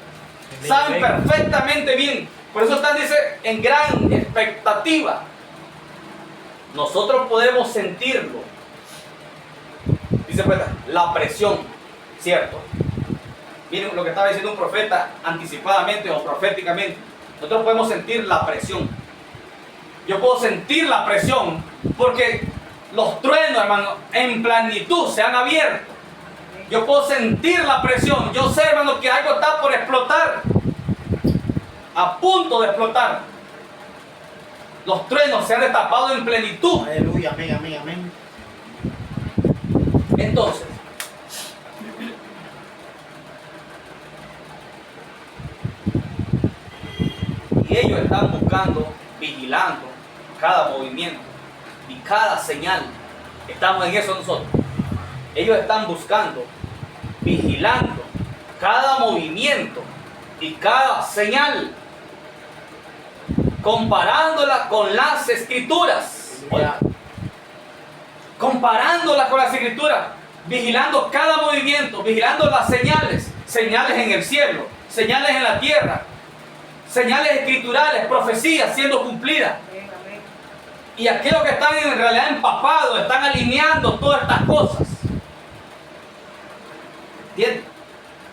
Saben perfectamente bien. Por eso están, dice, en gran expectativa. Nosotros podemos sentirlo. Dice, pues, la presión, ¿cierto? Miren lo que estaba diciendo un profeta anticipadamente o proféticamente. Nosotros podemos sentir la presión. Yo puedo sentir la presión porque los truenos, hermano, en plenitud se han abierto. Yo puedo sentir la presión. Yo sé, hermano, que algo está por explotar. A punto de explotar. Los truenos se han destapado en plenitud. Aleluya, amén, amén, amén. Entonces, y ellos están buscando, vigilando cada movimiento y cada señal. Estamos en eso nosotros. Ellos están buscando, vigilando cada movimiento y cada señal, comparándola con las escrituras. Aleluya. Comparándola con las escrituras, vigilando cada movimiento, vigilando las señales, señales en el cielo, señales en la tierra, señales escriturales, profecías siendo cumplidas. Amén, amén. Y aquellos que están en realidad empapados, están alineando todas estas cosas. ¿Entiendes?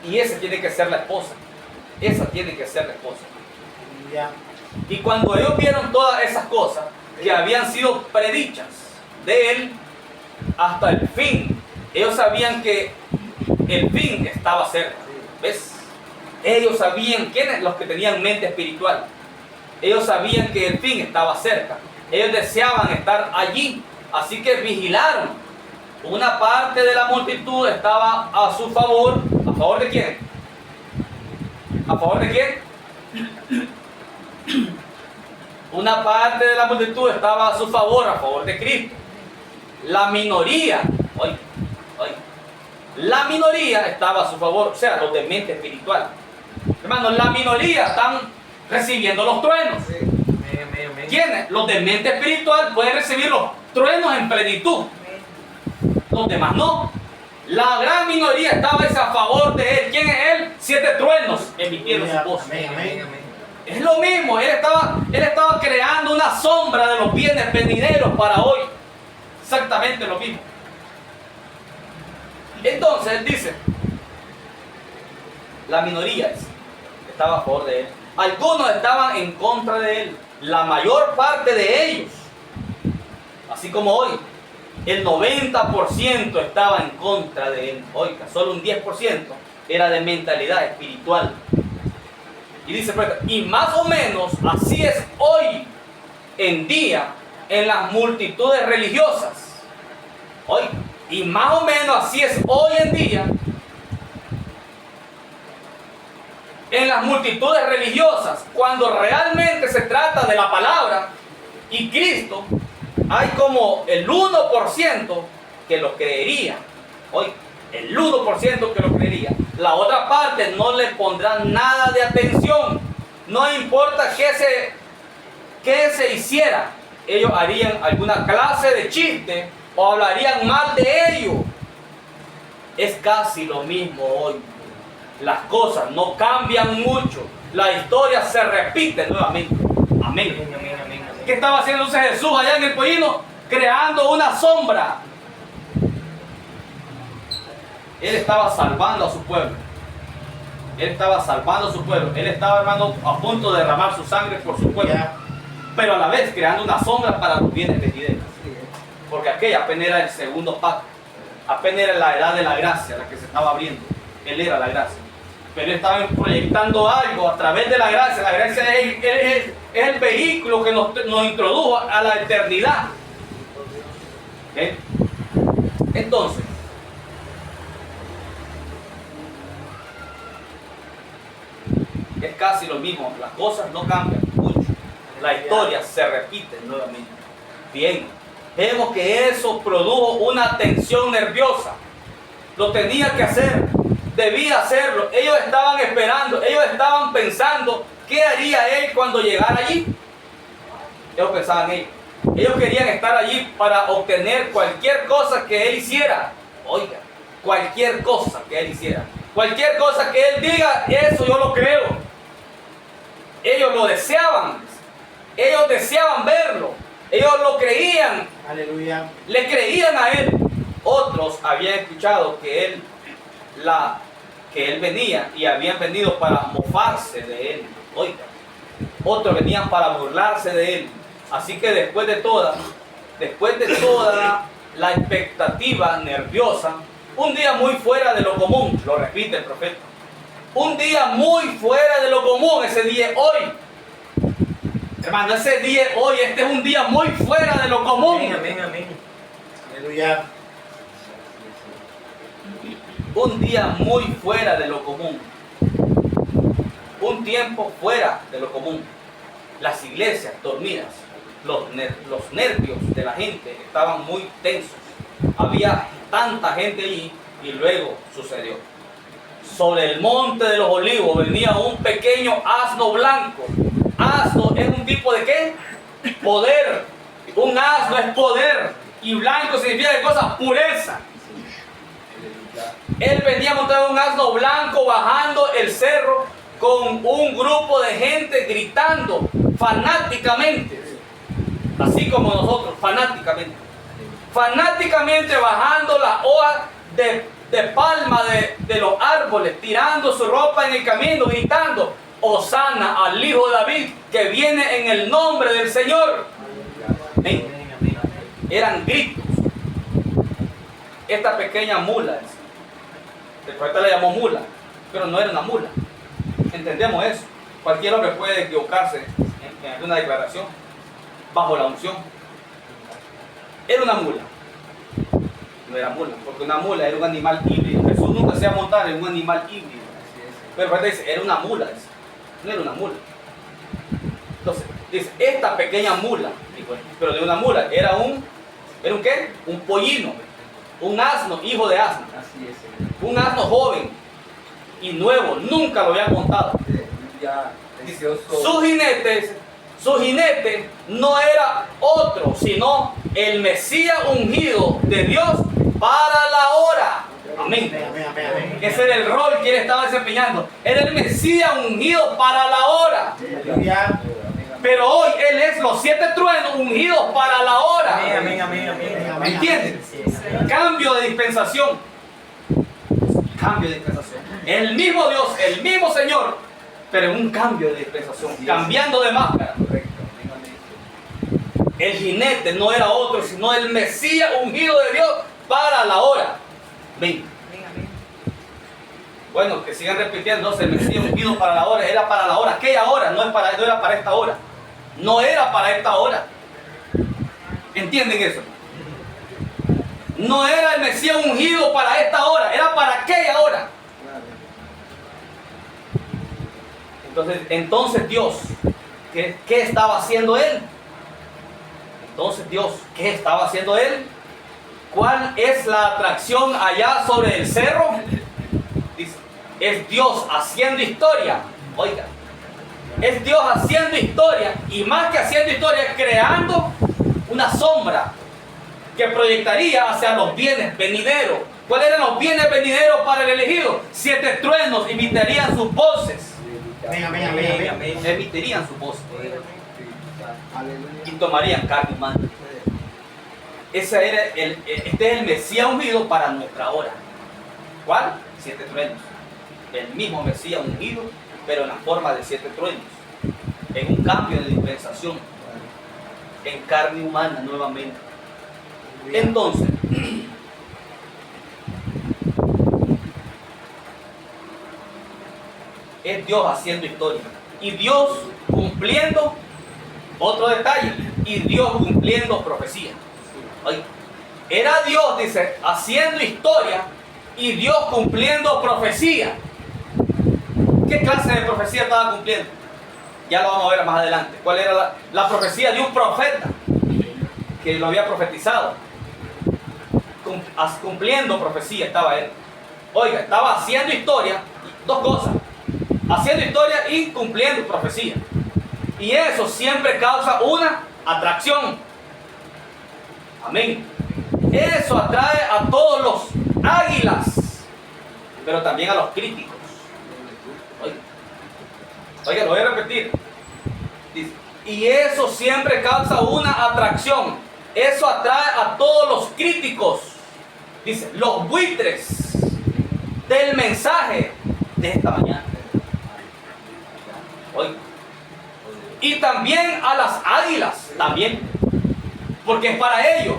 Y esa tiene que ser la esposa. Esa tiene que ser la esposa. Aleluya. Y cuando ellos vieron todas esas cosas que habían sido predichas de él hasta el fin, ellos sabían que el fin estaba cerca. ¿Ves? Ellos sabían, ¿quiénes? Los que tenían mente espiritual. Ellos sabían que el fin estaba cerca. Ellos deseaban estar allí, así que vigilaron. Una parte de la multitud estaba a su favor. ¿A favor de quién? ¿A favor de quién? Una parte de la multitud estaba a su favor de Cristo. La minoría, La minoría estaba a su favor, o sea, los de mente espiritual. Hermanos, la minoría están recibiendo los truenos. Amén, amén, amén. ¿Quiénes? Los de mente espiritual pueden recibir los truenos en plenitud. Los demás no. La gran minoría estaba a favor de él. ¿Quién es él? 7 truenos emitieron su voz. Amén, amén. Amén. Es lo mismo, él estaba creando una sombra de los bienes venideros para hoy. Exactamente lo mismo. Entonces él dice, la minoría estaba a favor de él. Algunos estaban en contra de él. La mayor parte de ellos, así como hoy, el 90% estaba en contra de él. Oiga, solo un 10% era de mentalidad espiritual. Y dice, y más o menos así es hoy en día en las multitudes religiosas. Oiga, y más o menos así es hoy en día en las multitudes religiosas. Cuando realmente se trata de la palabra y Cristo, hay como el 1% que lo creería. Oiga, el 1% que lo creería. La otra parte no le pondrán nada de atención. No importa qué se hiciera. Ellos harían alguna clase de chiste o hablarían mal de ellos. Es casi lo mismo hoy. Las cosas no cambian mucho. La historia se repite nuevamente. Amén. Amén, amén, amén. ¿Qué estaba haciendo entonces Jesús allá en el pollino? Creando una sombra. Él estaba salvando a su pueblo. Él estaba salvando a su pueblo. Él estaba, hermano, a punto de derramar su sangre por su pueblo. Pero a la vez creando una sombra para los bienes venideros. Porque aquella apenas era el segundo pacto. Apenas era la edad de la gracia la que se estaba abriendo. Él era la gracia. Pero él estaba proyectando algo a través de la gracia. La gracia es el vehículo que nos introdujo a la eternidad. ¿Okay? Entonces, es casi lo mismo. Las cosas no cambian mucho. La historia se repite nuevamente. Bien, vemos que eso produjo una tensión nerviosa. Lo tenía que hacer. Debía hacerlo. Ellos estaban esperando, ellos estaban pensando qué haría él cuando llegara allí. Ellos pensaban en ello. Ellos querían estar allí para obtener cualquier cosa que él hiciera. Oiga, cualquier cosa que él hiciera. Cualquier cosa que él diga, eso yo lo creo. Ellos lo deseaban. Ellos deseaban verlo. Ellos lo creían. Aleluya. Le creían a él. Otros habían escuchado que él venía y habían venido para mofarse de él. Oiga, otros venían para burlarse de él. Así que después de toda la expectativa nerviosa, un día muy fuera de lo común, lo repite el profeta, un día muy fuera de lo común, ese día hoy. Hermano, ese día hoy, este es un día muy fuera de lo común. Amén, amén, amén. Aleluya. Un día muy fuera de lo común. Un tiempo fuera de lo común. Las iglesias dormidas, los nervios de la gente estaban muy tensos. Había tanta gente allí y luego sucedió. Sobre el monte de los olivos venía un pequeño asno blanco. Asno es un tipo de ¿qué? Poder. Un asno es poder. Y blanco significa de cosas, pureza. Él venía montado en un asno blanco bajando el cerro con un grupo de gente gritando fanáticamente. Así como nosotros, fanáticamente. Fanáticamente bajando las hojas de palma de los árboles, tirando su ropa en el camino, gritando: Hosana al Hijo de David, que viene en el nombre del Señor. Amén. Eran gritos. Esta pequeña mula, el profeta le llamó mula, pero no era una mula. Entendemos eso. Cualquier hombre puede equivocarse en alguna declaración bajo la unción. Era una mula. No era mula, porque una mula era un animal híbrido. Jesús nunca se iba a montar en un animal híbrido. Pero el profeta dice, era una mula. Dice. No era una mula. Entonces, dice, esta pequeña mula, pero de una mula, ¿era un qué? Un pollino. un asno, hijo de asno, Así es, Señor. un asno joven y nuevo, nunca lo había montado. Aleluya. Precioso. Su jinete no era otro, sino el Mesías ungido de Dios para la hora. Amén. Amén, amén, amén. Ese era el rol que él estaba desempeñando. Era el Mesías ungido para la hora. Aleluya. Pero hoy él es los 7 truenos ungidos para la hora. Amén, amén, amén, amén. ¿Entiendes? Cambio de dispensación. Cambio de dispensación. El mismo Dios, el mismo Señor, pero en un cambio de dispensación, cambiando de máscara. Correcto. Amén, amén. El jinete no era otro, sino el Mesías ungido de Dios para la hora. Ven. Amén, amén. Bueno, que sigan repitiendo, el Mesías ungido para la hora, era para la hora. Aquella hora no era para esta hora. No era para esta hora. ¿Entienden eso? No era el Mesías ungido para esta hora, era para aquella hora. Entonces Dios, ¿qué estaba haciendo él? Entonces Dios, ¿qué estaba haciendo él? ¿Cuál es la atracción allá sobre el cerro? Dice, es Dios haciendo historia. Oiga, es Dios haciendo historia, y más que haciendo historia, creando una sombra que proyectaría hacia los bienes venideros. ¿Cuáles eran los bienes venideros para el elegido? 7 truenos emitirían sus voces. Amén, amén, amén, amén. Emitirían sus voces Aleluya. y tomarían carne humana. Este es el Mesías ungido para nuestra hora. ¿Cuál? 7 truenos. El mismo Mesías ungido, pero en la forma de 7 truenos. En un cambio de dispensación. En carne humana nuevamente. Entonces, es Dios haciendo historia. Y Dios cumpliendo, otro detalle, y Dios cumpliendo profecía. Oye, era Dios, dice, haciendo historia y Dios cumpliendo profecía. ¿Qué clase de profecía estaba cumpliendo? Ya lo vamos a ver más adelante. ¿Cuál era la profecía de un profeta que lo había profetizado? Cumpliendo profecía estaba él. Oiga, estaba haciendo historia, 2 cosas. Haciendo historia y cumpliendo profecía. Y eso siempre causa una atracción. Amén. Eso atrae a todos los águilas, pero también a los críticos. Oiga, lo voy a repetir. Dice, y eso siempre causa una atracción. Eso atrae a todos los críticos. Dice, los buitres del mensaje de esta mañana. Oiga. Y también a las águilas, también. Porque es para ellos.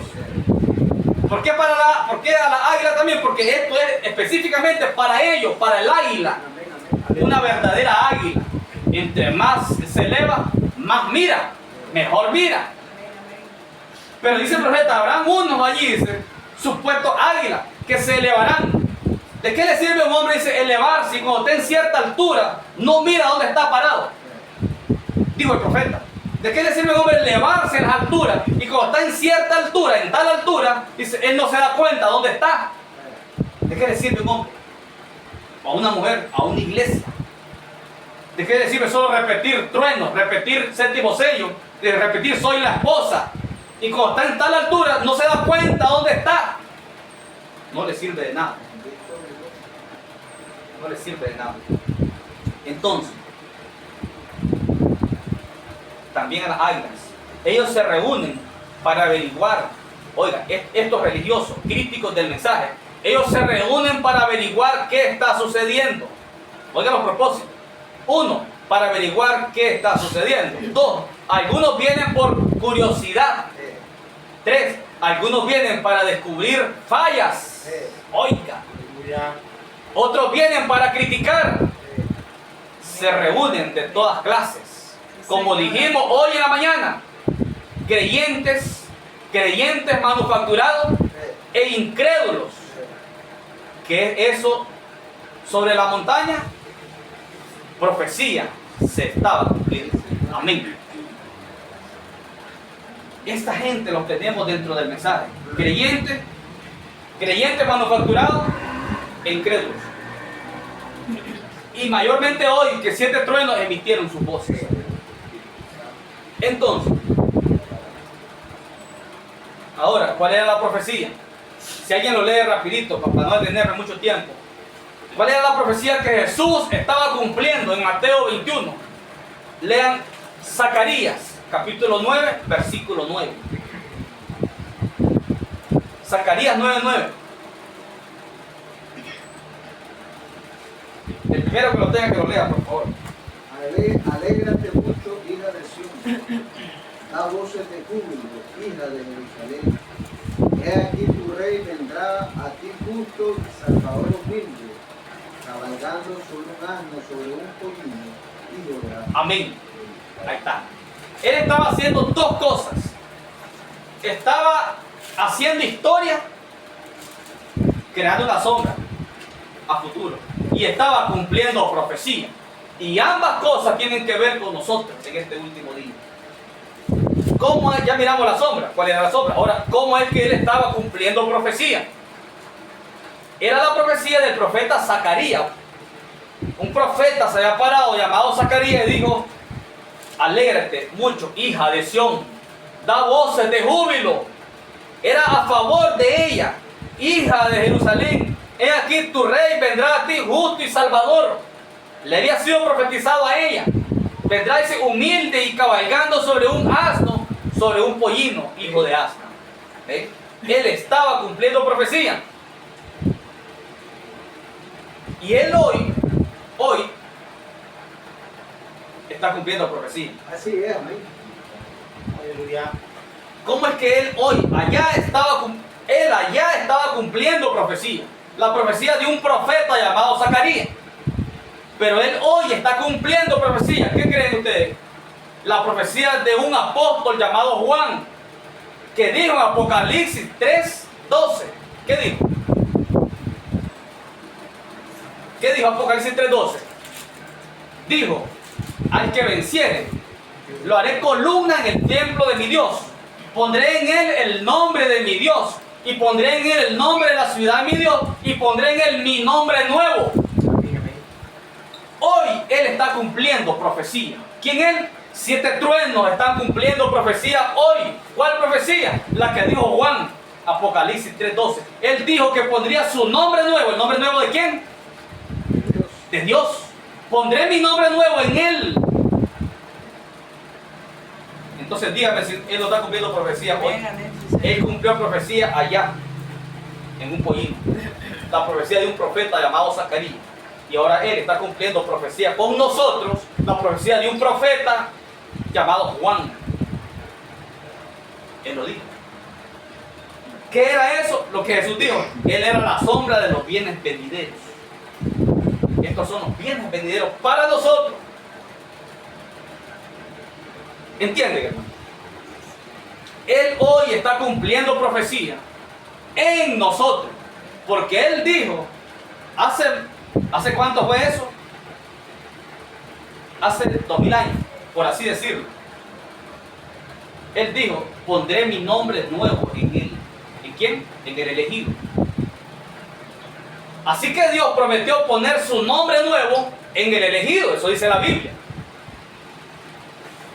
¿Por qué a la águila también? Porque esto es específicamente para ellos, para el águila. Una verdadera águila. Entre más se eleva, más mira, mejor mira. Pero dice el profeta, habrán unos allí, dice, supuestos águilas, que se elevarán. ¿De qué le sirve a un hombre, dice, elevarse, y cuando está en cierta altura, no mira dónde está parado? Dijo el profeta. ¿De qué le sirve a un hombre elevarse en las alturas? Y cuando está en cierta altura, en tal altura, dice, él no se da cuenta dónde está. ¿De qué le sirve a un hombre? A una mujer, a una iglesia. ¿De qué le sirve solo repetir truenos, repetir séptimo sello, de repetir soy la esposa? Y cuando está en tal altura, no se da cuenta dónde está. No le sirve de nada. No le sirve de nada. Entonces, también a las águilas, ellos se reúnen para averiguar. Oiga, estos religiosos, críticos del mensaje, ellos se reúnen para averiguar qué está sucediendo. Oiga los propósitos. 1, para averiguar qué está sucediendo. 2, algunos vienen por curiosidad. 3, algunos vienen para descubrir fallas. Oiga. Otros vienen para criticar. Se reúnen de todas clases. Como dijimos hoy en la mañana, creyentes manufacturados e incrédulos. ¿Qué es eso sobre la montaña? Profecía se estaba cumpliendo. Amén. Esta gente los tenemos dentro del mensaje. Creyentes creyentes manufacturados e incrédulos. Y mayormente hoy que 7 truenos emitieron sus voces. Entonces, ahora, ¿cuál era la profecía? Si alguien lo lee rapidito, para no detenerme mucho tiempo. ¿Cuál era la profecía que Jesús estaba cumpliendo en Mateo 21? Lean Zacarías, capítulo 9, versículo 9. Zacarías 9:9. El primero que lo tenga que lo lea, por favor. Alégrate mucho, hija de Sión. Da voces de júbilo, hija de Jerusalén. He aquí tu rey vendrá a ti justo y salvador humilde, cabalgando sobre un asno, sobre un pollino, hijo de Adán. Amén. Ahí está. Él estaba haciendo dos cosas. Estaba haciendo historia, creando una sombra a futuro. Y estaba cumpliendo profecía. Y ambas cosas tienen que ver con nosotros en este último día. ¿Cómo es? Ya miramos la sombra. ¿Cuál era la sombra? Ahora, ¿cómo es que él estaba cumpliendo profecía? Era la profecía del profeta Zacarías. Un profeta se había parado llamado Zacarías y dijo: alégrate mucho, hija de Sión, da voces de júbilo. Era a favor de ella, hija de Jerusalén. He aquí tu rey vendrá a ti justo y salvador. Le había sido profetizado a ella. Vendrá ese humilde y cabalgando sobre un asno, sobre un pollino, hijo de asno. ¿Eh? Él estaba cumpliendo profecía. Y él hoy está cumpliendo profecía. Así es, amén. Aleluya. ¿Cómo es que él allá estaba cumpliendo profecía? La profecía de un profeta llamado Zacarías. Pero él hoy está cumpliendo profecía. ¿Qué creen ustedes? La profecía de un apóstol llamado Juan, que dijo en Apocalipsis 3:12. ¿Qué dijo? ¿Qué dijo Apocalipsis 3:12? Dijo: al que venciere, lo haré columna en el templo de mi Dios. Pondré en él el nombre de mi Dios. Y pondré en él el nombre de la ciudad de mi Dios. Y pondré en él mi nombre nuevo. Hoy él está cumpliendo profecía. ¿Quién él? 7 truenos están cumpliendo profecía hoy. ¿Cuál profecía? La que dijo Juan, Apocalipsis 3:12. Él dijo que pondría su nombre nuevo. ¿El nombre nuevo de quién? De Dios. Pondré mi nombre nuevo en él. Entonces dígame si él no está cumpliendo profecía hoy. Él cumplió profecía allá, en un pollino. La profecía de un profeta llamado Zacarías. Y ahora él está cumpliendo profecía con nosotros, la profecía de un profeta llamado Juan. Él lo dijo. ¿Qué era eso? Lo que Jesús dijo. Él era la sombra de los bienes venideros. Estos son los bienes venideros para nosotros. ¿Entienden, hermano? Él hoy está cumpliendo profecía en nosotros. Porque él dijo, ¿hace cuánto fue eso? Hace 2000 años, por así decirlo. Él dijo: pondré mi nombre nuevo en él. ¿En quién? En el elegido. Así que Dios prometió poner su nombre nuevo en el elegido. Eso dice la Biblia.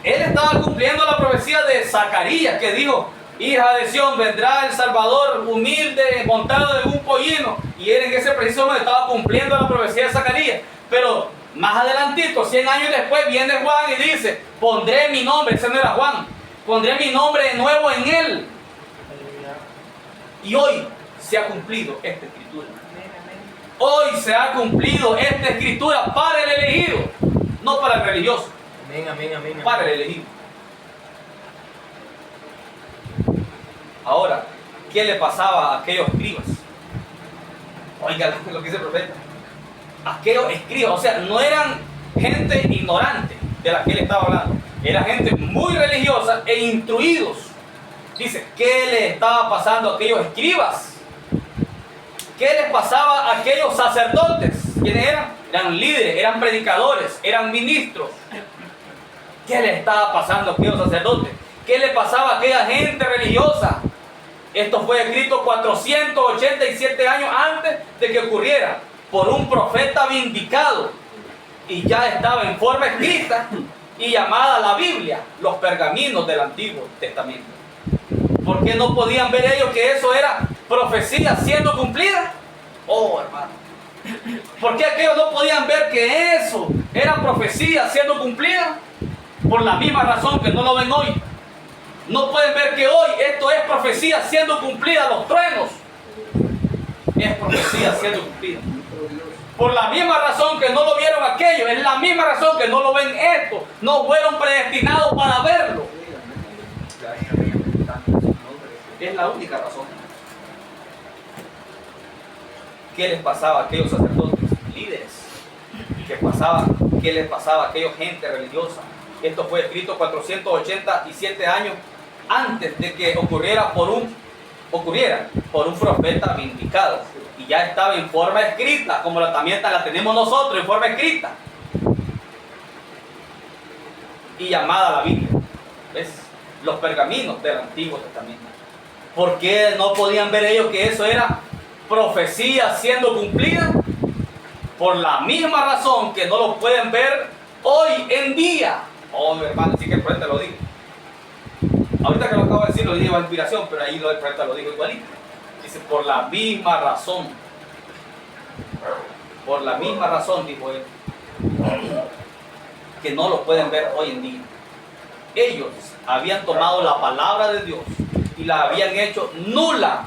Él estaba cumpliendo la profecía de Zacarías, que dijo: hija de Sión, vendrá el Salvador humilde, montado en un pollino. Y él en ese preciso momento estaba cumpliendo la profecía de Zacarías. Pero más adelantito, 100 años después, viene Juan y dice: pondré mi nombre. Ese no era Juan. Pondré mi nombre de nuevo en él. Y hoy se ha cumplido esta escritura. Hoy se ha cumplido esta escritura para el elegido, no para el religioso. Amén, amén, amén. Para el elegido. Ahora, ¿qué le pasaba a aquellos escribas? Oiga lo que dice el profeta. Aquellos escribas, o sea, no eran gente ignorante de la que él estaba hablando. Era gente muy religiosa e instruidos. Dice: ¿qué le estaba pasando a aquellos escribas? ¿Qué les pasaba a aquellos sacerdotes? ¿Quiénes eran? Eran líderes, eran predicadores, eran ministros. ¿Qué le estaba pasando a aquellos sacerdotes? ¿Qué le pasaba a aquella gente religiosa? Esto fue escrito 487 años antes de que ocurriera por un profeta vindicado y ya estaba en forma escrita y llamada la Biblia, los pergaminos del Antiguo Testamento. ¿Por qué no podían ver ellos que eso era profecía siendo cumplida? Oh, hermano. ¿Por qué aquellos no podían ver que eso era profecía siendo cumplida? Por la misma razón que no lo ven hoy. No pueden ver que hoy esto es profecía siendo cumplida, los truenos. Es profecía siendo cumplida. Por la misma razón que no lo vieron aquellos, es la misma razón que no lo ven esto. No fueron predestinados para verlo. Es la única razón. ¿Qué les pasaba a aquellos sacerdotes, líderes? ¿Qué les pasaba a aquella gente religiosa? Esto fue escrito 487 años antes de que ocurriera por un profeta vindicado. Y ya estaba en forma escrita, como también la tenemos nosotros en forma escrita. Y llamada la Biblia. ¿Ves? Los pergaminos del Antiguo Testamento. ¿Por qué no podían ver ellos que eso era profecía siendo cumplida? Por la misma razón que no lo pueden ver hoy en día. Oh, hermano, sí que el profeta lo dijo. Ahorita que lo acabo de decir, lo dijo a inspiración, pero ahí el profeta lo dijo igualito. Dice, por la misma razón. Por la misma razón, dijo él, que no lo pueden ver hoy en día. Ellos habían tomado la palabra de Dios y la habían hecho nula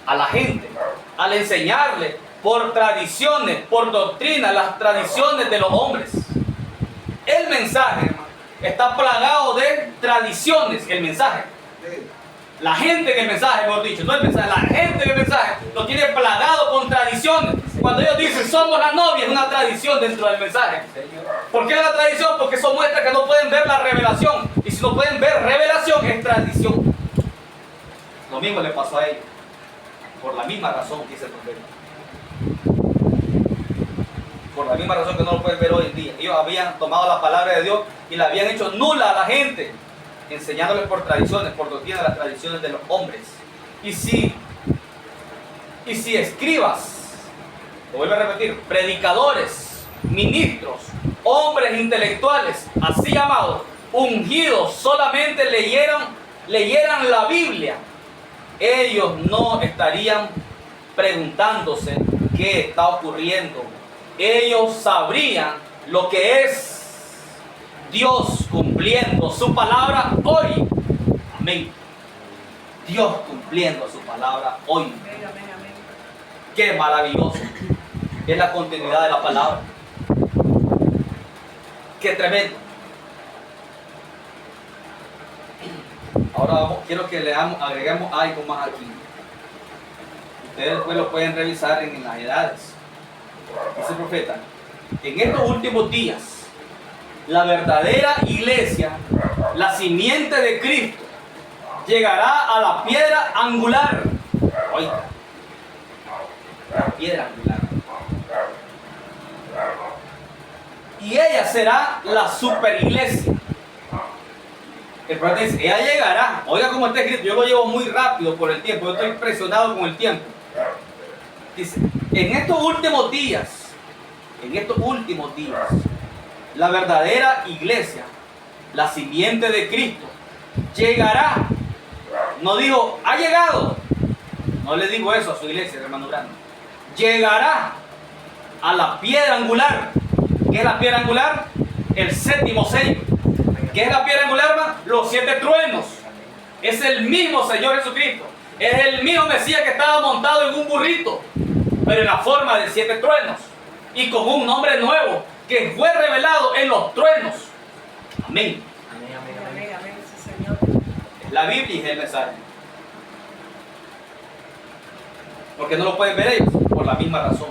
a la gente, al enseñarle por tradiciones, por doctrina, las tradiciones de los hombres. El mensaje, hermano, está plagado de tradiciones, el mensaje. La gente en el mensaje, mejor dicho, no el mensaje, la gente en el mensaje lo tiene plagado con tradiciones. Cuando ellos dicen somos la novia, es una tradición dentro del mensaje. ¿Por qué es una tradición? Porque eso muestra que no pueden ver la revelación. Y si no pueden ver revelación, es tradición. Lo mismo le pasó a ellos. Por la misma razón, dice el profeta. Por la misma razón que no lo pueden ver hoy en día. Ellos habían tomado la palabra de Dios y la habían hecho nula a la gente, enseñándoles por tradiciones, por doctrina, las tradiciones de los hombres. Y si escribas, lo vuelvo a repetir, predicadores, ministros, hombres intelectuales, así llamados, ungidos, solamente leyeran la Biblia, ellos no estarían preguntándose qué está ocurriendo. Ellos sabrían lo que es Dios cumpliendo su palabra hoy. Amén. Dios cumpliendo su palabra hoy. Amén, amén, amén. Qué maravilloso es la continuidad de la palabra. Qué tremendo. Ahora quiero que agreguemos algo más aquí. Ustedes después lo pueden revisar en las edades. Dice el profeta, en estos últimos días, la verdadera iglesia, la simiente de Cristo, llegará a la piedra angular. Oiga, la piedra angular. Y ella será la superiglesia. El profeta dice, ella llegará. Oiga cómo está escrito, yo lo llevo muy rápido por el tiempo, yo estoy impresionado con el tiempo. Dice, en estos últimos días, la verdadera iglesia, la simiente de Cristo, llegará. No dijo, ha llegado. No le digo eso a su iglesia, hermano grande. Llegará a la piedra angular. ¿Qué es la piedra angular? El séptimo sello. ¿Qué es la piedra angular, hermano? Los 7 truenos. Es el mismo Señor Jesucristo. Es el mismo Mesías que estaba montado en un burrito, pero en la forma de 7 truenos. Y con un nombre nuevo que fue revelado en los truenos. Amén. Amén, amén, Amén, amén. amén, sí, Señor. La Biblia es el mensaje. Porque no lo pueden ver ellos, por la misma razón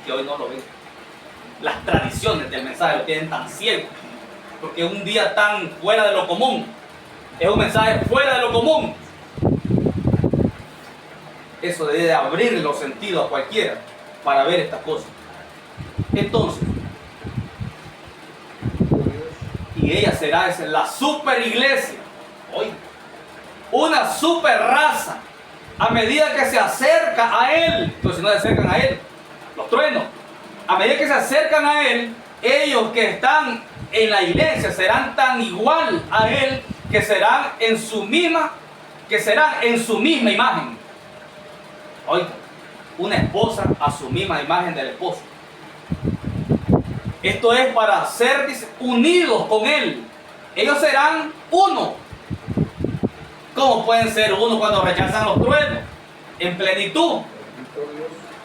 que hoy no lo ven. Las tradiciones del mensaje lo tienen tan ciego, porque un día tan fuera de lo común, es un mensaje fuera de lo común. Eso debe de abrir los sentidos a cualquiera para ver estas cosas. Entonces, y ella será la super iglesia, hoy, una super raza a medida que se acerca a Él, entonces no se acercan a Él, los truenos, a medida que se acercan a Él, ellos que están en la iglesia serán tan igual a Él que serán en su misma imagen. Oiga, una esposa a su misma imagen del esposo. Esto es para ser unidos con Él. Ellos serán uno. ¿Cómo pueden ser uno cuando rechazan los truenos? En plenitud.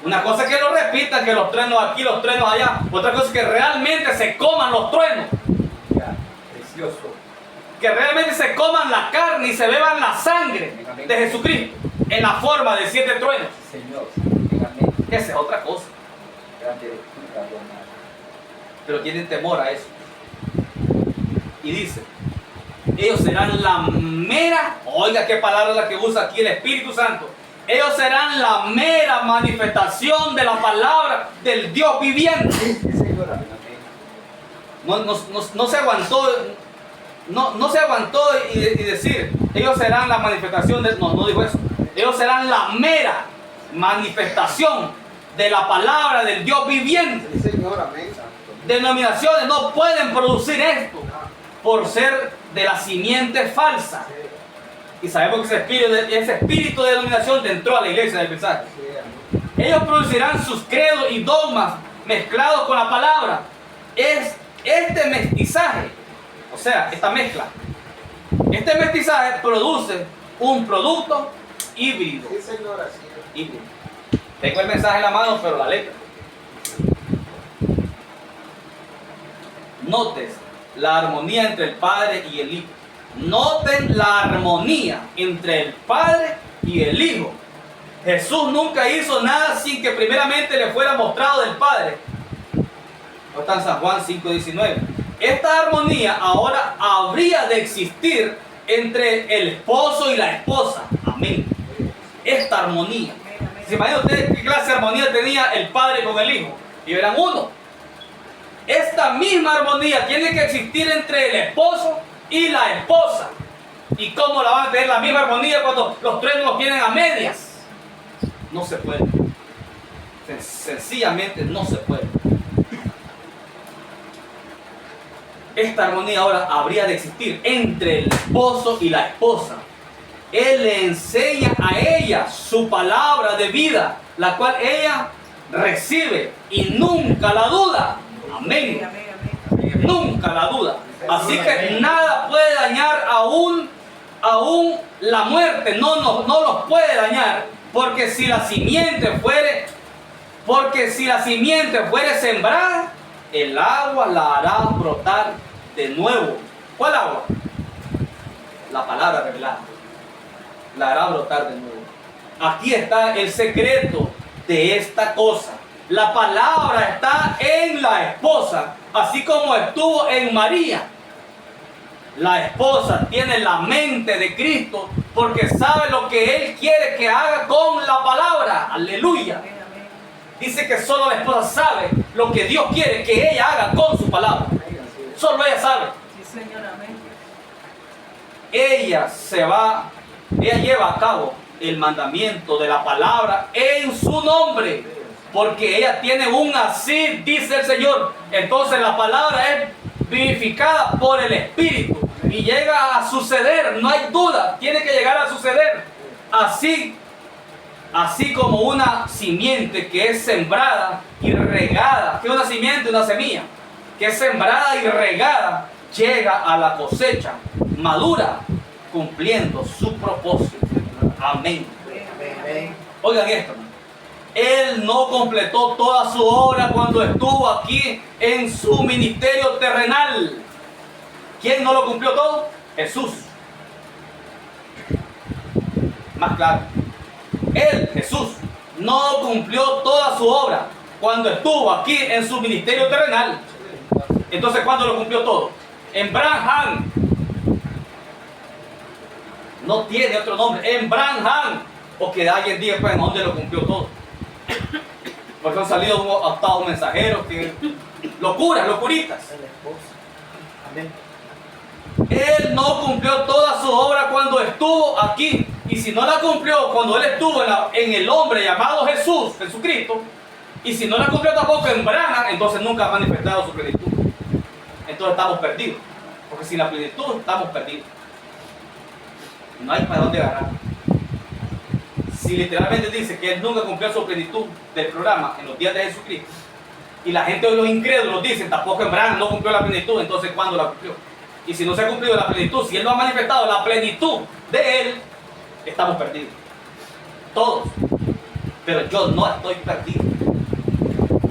Una cosa es que lo repitan, que los truenos aquí, los truenos allá. Otra cosa es que realmente se coman los truenos. Ya, precioso. Que realmente se coman la carne y se beban la sangre de Jesucristo en la forma de 7 truenos. Señor, dígame. Esa es otra cosa. Grande lectura, Ronald. Pero tienen temor a eso. Y dice, ellos serán la mera, oiga qué palabra es la que usa aquí el Espíritu Santo. Ellos serán la mera manifestación de la palabra del Dios viviente. Señora, No se aguantó. No se aguantó y decir, ellos serán la manifestación de... No dijo eso. Ellos serán la mera manifestación de la palabra del Dios viviente. Sí, Señor, amén. Denominaciones no pueden producir esto por ser de la simiente falsa. Y sabemos que ese espíritu de denominación entró a la iglesia del mensaje. Ellos producirán sus credos y dogmas mezclados con la palabra. Es este mestizaje, o sea, esta mezcla. Este mestizaje produce un producto híbrido. Sí, Señor, así es. Híbrido. Tengo el mensaje en la mano, pero la letra. Notes la armonía entre el Padre y el Hijo. Noten la armonía entre el Padre y el Hijo. Jesús nunca hizo nada sin que primeramente le fuera mostrado del Padre. No está en San Juan 5:19. Esta armonía ahora habría de existir entre el esposo y la esposa. Amén. Esta armonía. ¿Se imaginan ustedes qué clase de armonía tenía el Padre con el Hijo? Y eran uno. Esta misma armonía tiene que existir entre el esposo y la esposa. ¿Y cómo la van a tener la misma armonía cuando los truenos vienen a medias? No se puede. Sencillamente no se puede. Esta armonía ahora habría de existir entre el esposo y la esposa. Él le enseña a ella su palabra de vida, la cual ella recibe y nunca la duda. Amén. Nunca la duda. Así que nada puede dañar aún la muerte. No los puede dañar. Porque si la simiente fuere sembrada, el agua la hará brotar de nuevo. ¿Cuál agua? La palabra revelada. La hará brotar de nuevo. Aquí está el secreto de esta cosa. La palabra está en la esposa, así como estuvo en María. La esposa tiene la mente de Cristo porque sabe lo que Él quiere que haga con la palabra. Aleluya. Dice que solo la esposa sabe lo que Dios quiere que ella haga con su palabra. Solo ella sabe. Sí, Señor, amén. Ella lleva a cabo el mandamiento de la palabra en su nombre. Porque ella tiene un así, dice el Señor. Entonces la palabra es vivificada por el Espíritu. Y llega a suceder, no hay duda, tiene que llegar a suceder. Así como una simiente que es sembrada y regada. ¿Qué es una simiente? Una semilla. Que es sembrada y regada, llega a la cosecha madura, cumpliendo su propósito. Amén. Oigan esto. Él no completó toda su obra cuando estuvo aquí en su ministerio terrenal. ¿Quién no lo cumplió todo? Jesús. Más claro. Él, Jesús, no cumplió toda su obra cuando estuvo aquí en su ministerio terrenal. Entonces, ¿cuándo lo cumplió todo? En Branham. No tiene otro nombre. En Branham. O que alguien diga, pues, ¿en dónde lo cumplió todo? Porque han salido hasta mensajeros que locuritas. Amén. Él no cumplió toda su obra cuando estuvo aquí Y si no la cumplió cuando él estuvo en el hombre llamado Jesús, Jesucristo, y si no la cumplió tampoco en Branham, entonces nunca ha manifestado su plenitud. Entonces estamos perdidos. Porque sin la plenitud estamos perdidos. No hay para dónde agarrar. Si literalmente dice que él nunca cumplió su plenitud del programa en los días de Jesucristo, y la gente de los incrédulos dicen tampoco en Branham no cumplió la plenitud, entonces ¿cuándo la cumplió? Y si no se ha cumplido la plenitud, si él no ha manifestado la plenitud de él, estamos perdidos. Todos. Pero yo no estoy perdido.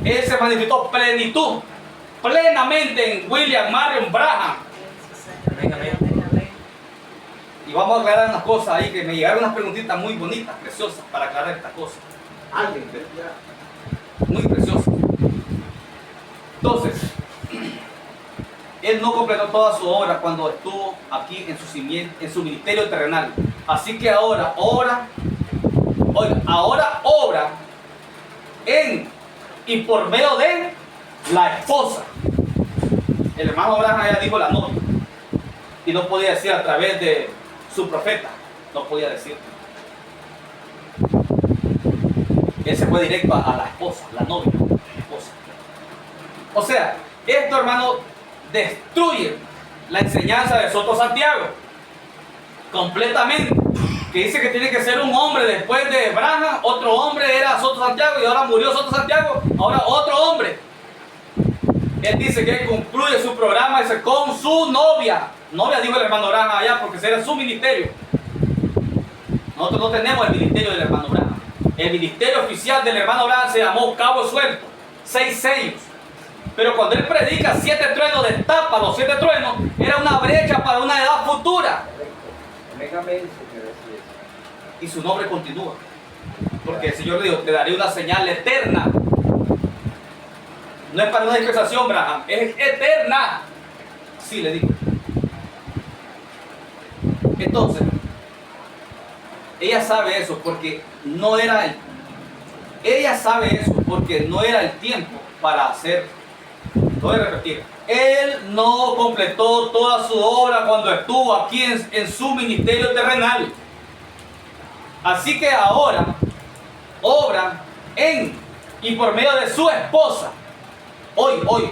Él se manifestó plenitud, plenamente en William Marion Branham. Amén, amén. Y vamos a aclarar unas cosas ahí, que me llegaron unas preguntitas muy bonitas, preciosas, para aclarar estas cosas. Alguien, Muy preciosas. Entonces, él no completó toda su obra cuando estuvo aquí en su ministerio terrenal. Así que ahora obra en y por medio de la esposa. El hermano Abraham ya dijo la novia. Y no podía decir a través de su profeta. No podía decir. Él se fue directo a la esposa, la novia, la esposa. O sea, esto, hermano, destruye la enseñanza de Soto Santiago completamente, que dice que tiene que ser un hombre después de Branham. Otro hombre era Soto Santiago y ahora murió Soto Santiago, ahora otro hombre. Él dice que él concluye su programa dice, con su novia. Novia, dijo el hermano Branham allá, porque ese era su ministerio. Nosotros no tenemos el ministerio del hermano Branham. El ministerio oficial del hermano Branham se llamó Cabo Suelto, 6 sellos. Pero cuando él predica 7 truenos, destapa los 7 truenos, era una brecha para una edad futura. Y su nombre continúa. Porque el Señor le dijo, te daré una señal eterna. No es para una dispensación, Branham, es eterna. Sí, le digo. Entonces, ella sabe eso porque no era el... Ella sabe eso porque no era el tiempo para hacer... Lo voy a repetir. Él no completó toda su obra cuando estuvo aquí en su ministerio terrenal. Así que ahora obra en y por medio de su esposa. Hoy.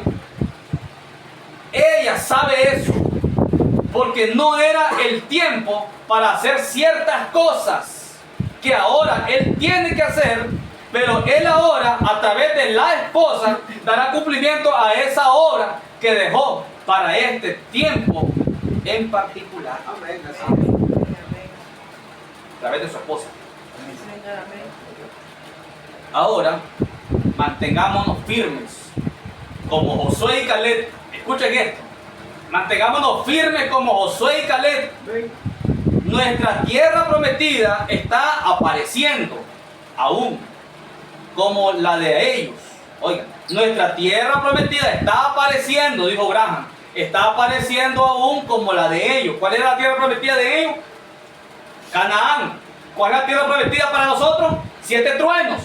Ella sabe eso. Porque no era el tiempo para hacer ciertas cosas que ahora él tiene que hacer. Pero él ahora, a través de la esposa, dará cumplimiento a esa obra que dejó para este tiempo en particular. Amén. A través de su esposa. Ahora, mantengámonos firmes como Josué y Caleb. Escuchen esto. Mantengámonos firmes como Josué y Caleb. Nuestra tierra prometida está apareciendo aún como la de ellos. Oigan, nuestra tierra prometida está apareciendo, dijo Branham. Está apareciendo aún como la de ellos. ¿Cuál era la tierra prometida de ellos? Canaán. ¿Cuál es la tierra prometida para nosotros? 7 truenos.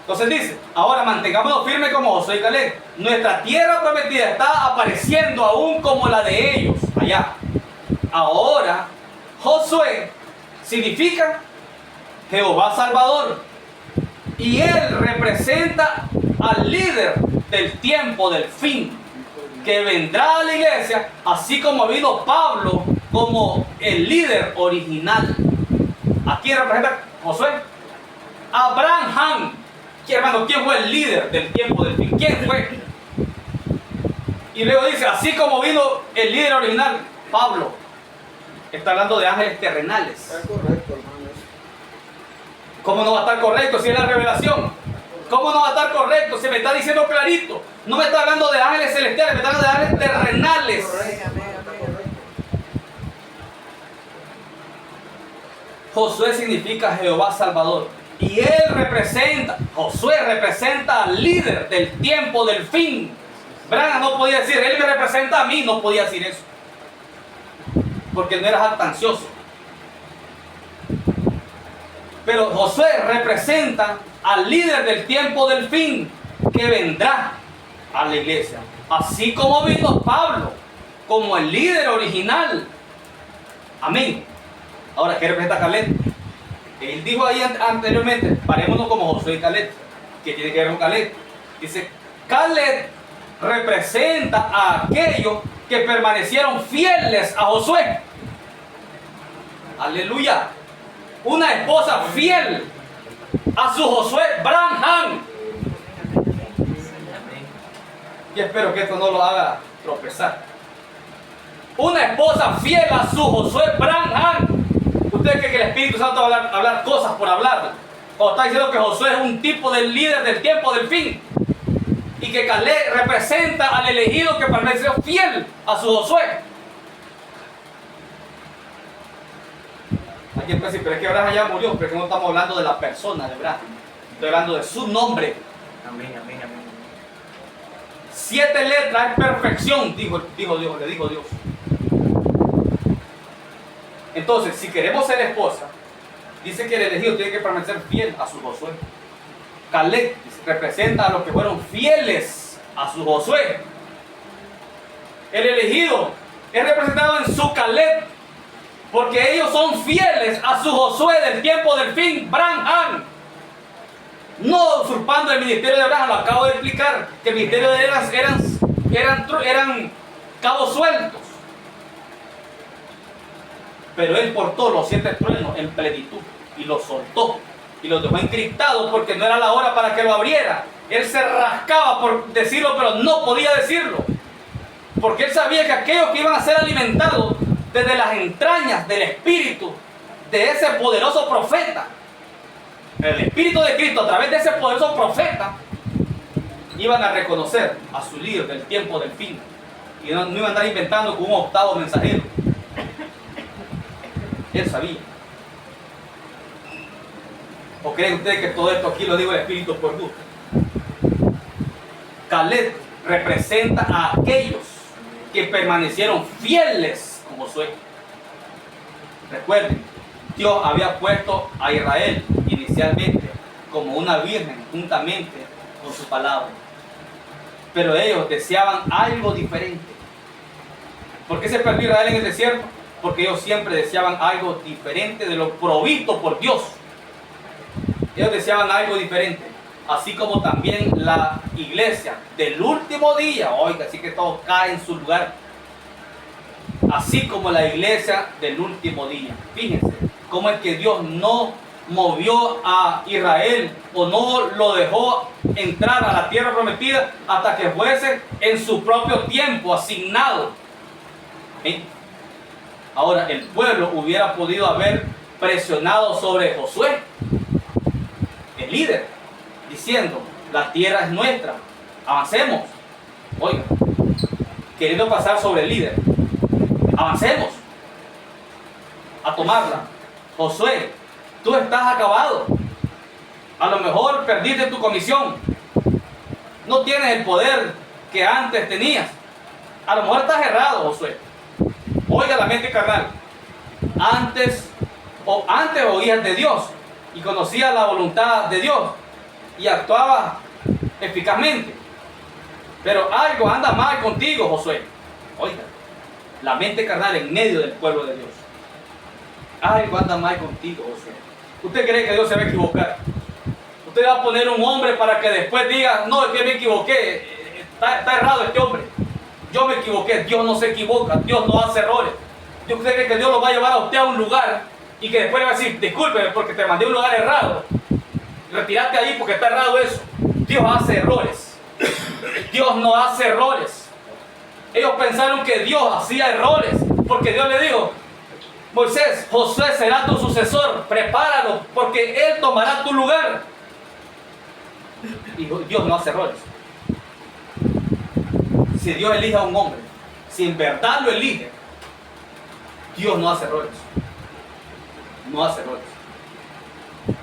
Entonces dice, ahora mantengámonos firmes como Josué y Caleb. Nuestra tierra prometida está apareciendo aún como la de ellos, allá. Ahora, Josué significa Jehová Salvador. Y él representa al líder del tiempo del fin, que vendrá a la iglesia, así como vino Pablo como el líder original. ¿A quién representa Josué? Abraham. Hermano, ¿quién fue el líder del tiempo del fin? ¿Quién fue? Y luego dice, así como vino el líder original, Pablo. Está hablando de ángeles terrenales. Está correcto, hermano. ¿Cómo no va a estar correcto si es la revelación? ¿Cómo no va a estar correcto? Se me está diciendo clarito. No me está hablando de ángeles celestiales, me está hablando de ángeles terrenales. Josué significa Jehová Salvador. Y él representa, Josué representa al líder del tiempo del fin. Branham no podía decir, él me representa a mí, no podía decir eso. Porque no era jactancioso. Pero Josué representa al líder del tiempo del fin que vendrá a la iglesia. Así como vino Pablo como el líder original. Amén. Ahora, ¿qué representa Caleb? Él dijo ahí anteriormente, parémonos como Josué y Caleb. ¿Qué tiene que ver con Caleb? Dice, Caleb representa a aquellos que permanecieron fieles a Josué. Aleluya. Una esposa fiel a su Josué Branham. Y espero que esto no lo haga tropezar. Una esposa fiel a su Josué Branham. ¿Usted cree que el Espíritu Santo va a hablar cosas por hablar? O está diciendo que Josué es un tipo de líder del tiempo del fin. Y que Caleb representa al elegido que permaneció fiel a su Josué. Alguien puede decir, pero es que Abraham ya murió, pero es que no estamos hablando de la persona de Abraham. Estoy hablando de su nombre. Amén, amén, amén. 7 letras es perfección, dijo Dios, le dijo Dios. Entonces, si queremos ser esposa, dice que el elegido tiene que permanecer fiel a su Josué. Caleb representa a los que fueron fieles a su Josué. El elegido es representado en su Caleb, porque ellos son fieles a su Josué del tiempo del fin, Branham. No usurpando el ministerio de Abraham, lo acabo de explicar, que el ministerio de eran cabos sueltos. Pero él portó los 7 truenos en plenitud y los soltó y los dejó encriptados porque no era la hora para que lo abriera. Él se rascaba por decirlo, pero no podía decirlo, porque él sabía que aquellos que iban a ser alimentados desde las entrañas del espíritu de ese poderoso profeta, el espíritu de Cristo a través de ese poderoso profeta, iban a reconocer a su líder del tiempo del fin y no iban a andar inventando con un octavo mensajero. Él sabía. ¿O creen ustedes que todo esto aquí lo digo el Espíritu por gusto? Caleb representa a aquellos que permanecieron fieles con Josué. Recuerden, Dios había puesto a Israel inicialmente como una virgen juntamente con su palabra. Pero ellos deseaban algo diferente. ¿Por qué se perdió Israel en el desierto? Porque ellos siempre deseaban algo diferente de lo provisto por Dios. Ellos deseaban algo diferente. Así como también la iglesia del último día, oiga, así que todo cae en su lugar. Así como la iglesia del último día. Fíjense, cómo es que Dios no movió a Israel o no lo dejó entrar a la tierra prometida hasta que fuese en su propio tiempo asignado. ¿Sí? Ahora, el pueblo hubiera podido haber presionado sobre Josué, el líder, diciendo, la tierra es nuestra, avancemos. Oiga, queriendo pasar sobre el líder, avancemos a tomarla. Josué, tú estás acabado. A lo mejor perdiste tu comisión. No tienes el poder que antes tenías. A lo mejor estás errado, Josué. Oiga la mente carnal. Antes oías de Dios y conocías la voluntad de Dios y actuabas eficazmente. Pero algo anda mal contigo, Josué. Oiga, la mente carnal en medio del pueblo de Dios. Algo anda mal contigo, Josué. ¿Usted cree que Dios se va a equivocar? Usted va a poner un hombre para que después diga, no, es que me equivoqué, está errado este hombre. Yo me equivoqué. Dios no se equivoca, Dios no hace errores. ¿Usted cree que Dios lo va a llevar a usted a un lugar y que después le va a decir, discúlpeme porque te mandé a un lugar errado? Retírate ahí porque está errado eso. Dios hace errores. Dios no hace errores. Ellos pensaron que Dios hacía errores porque Dios le dijo, Moisés, Josué será tu sucesor, prepáralo porque él tomará tu lugar. Y Dios no hace errores. Si Dios elige a un hombre, si en verdad lo elige, Dios no hace errores. No hace errores.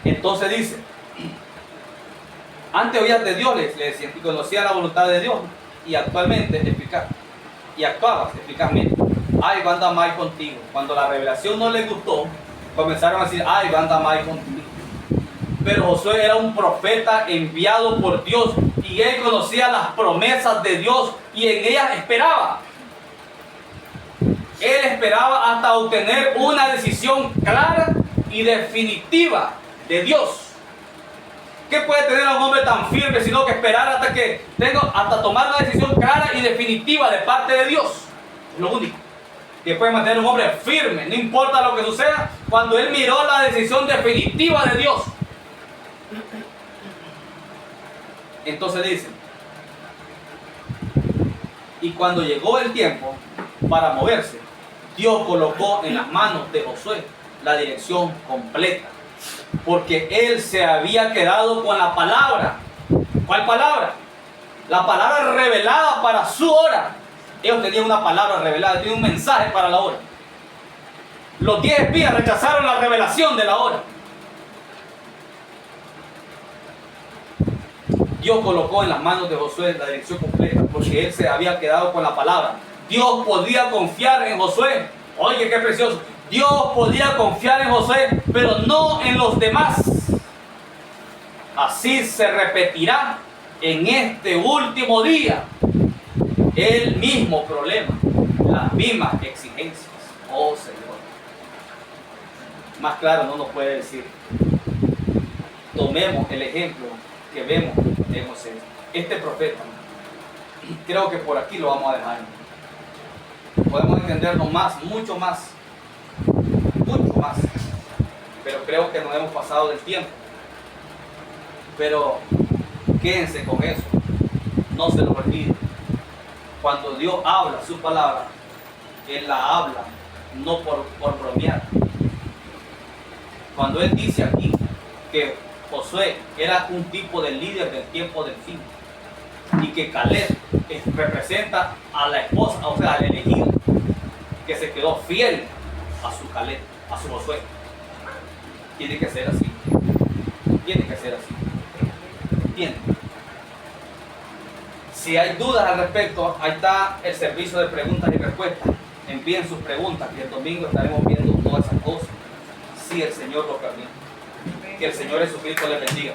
Entonces dice, antes oías de Dios, le decía, y conocías la voluntad de Dios, y actualmente eficaz, y actuabas eficazmente. Algo anda mal contigo. Cuando la revelación no les gustó, comenzaron a decir, algo anda mal contigo. Pero Josué era un profeta enviado por Dios y él conocía las promesas de Dios y en ellas esperaba. Él esperaba hasta obtener una decisión clara y definitiva de Dios. ¿Qué puede tener a un hombre tan firme sino que esperar hasta tomar una decisión clara y definitiva de parte de Dios? Es lo único que puede mantener a un hombre firme, no importa lo que suceda, cuando él miró la decisión definitiva de Dios. Entonces dice, y cuando llegó el tiempo para moverse, Dios colocó en las manos de Josué la dirección completa, porque él se había quedado con la palabra. ¿Cuál palabra? La palabra revelada para su hora. Ellos tenían una palabra revelada, tenían un mensaje para la hora. Los 10 espías rechazaron la revelación de la hora. Dios colocó en las manos de Josué la dirección completa, porque él se había quedado con la palabra. Dios podía confiar en Josué. Oye, qué precioso. Dios podía confiar en Josué, pero no en los demás. Así se repetirá en este último día el mismo problema, las mismas exigencias. Oh Señor. Más claro no nos puede decir. Tomemos el ejemplo que vemos de Moisés. Este profeta, creo que por aquí lo vamos a dejar. Podemos entendernos más, mucho más, pero creo que nos hemos pasado del tiempo. Pero quédense con eso, no se lo olviden. Cuando Dios habla su palabra, Él la habla no por bromear. Cuando Él dice aquí que Josué era un tipo de líder del tiempo del fin, y que Caleb representa a la esposa, o sea, al elegido, que se quedó fiel a su Caleb, a su Josué. Tiene que ser así. Tiene que ser así. Tiene. Si hay dudas al respecto, ahí está el servicio de preguntas y respuestas. Envíen sus preguntas y el domingo estaremos viendo todas esas cosas, si el Señor lo permite. Que el Señor Jesucristo les bendiga.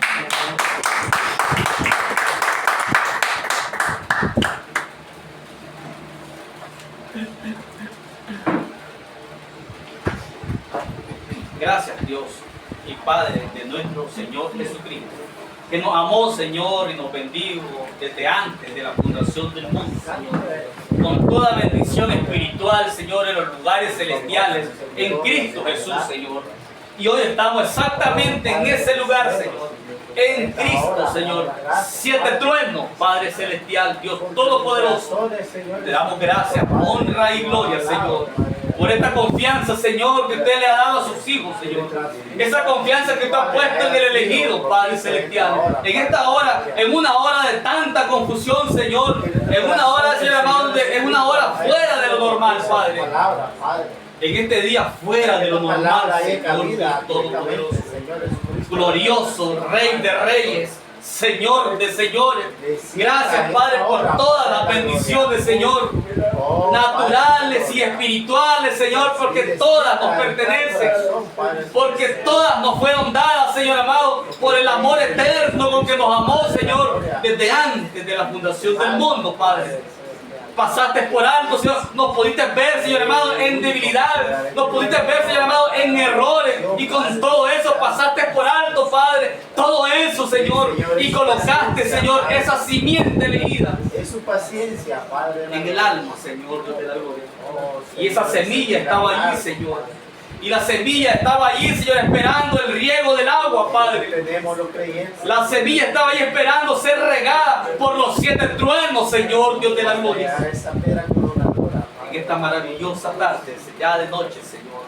Gracias, Dios y Padre de nuestro Señor Jesucristo, que nos amó, Señor, y nos bendijo desde antes de la fundación del mundo, Señor, con toda bendición espiritual, Señor, en los lugares celestiales, en Cristo Jesús, Señor. Y hoy estamos exactamente en ese lugar, Señor, en Cristo, Señor. 7 truenos, Padre Celestial, Dios Todopoderoso. Te damos gracias, honra y gloria, Señor, por esta confianza, Señor, que usted le ha dado a sus hijos, Señor. Esa confianza que usted ha puesto en el elegido, Padre Celestial. En esta hora, en una hora de tanta confusión, Señor, en una hora, Señor amado, es una hora fuera de lo normal, Padre. En este día fuera de lo normal, Señor, Dios Todopoderoso, glorioso, Rey de Reyes, Señor de señores. Gracias, Padre, por todas las bendiciones, Señor, naturales y espirituales, Señor, porque todas nos pertenecen, porque todas nos fueron dadas, Señor amado, por el amor eterno con que nos amó, Señor, desde antes de la fundación del mundo, Padre. Pasaste por alto, Señor, nos pudiste ver, Señor amado, en debilidad, nos pudiste ver, Señor amado, en errores, y con todo eso pasaste por alto, Padre, todo eso, Señor, y colocaste, Señor, esa simiente elegida Es su paciencia, Padre, en el alma, Señor, Dios de la gloria. Y esa semilla estaba allí, Señor. Y la semilla estaba allí, Señor, esperando el riego del agua, Padre. Tenemos los creyentes. La semilla estaba ahí esperando ser regada por los 7 truenos, Señor, Dios de la gloria. Esa pera coronadora, En esta maravillosa tarde, ya de noche, Señor,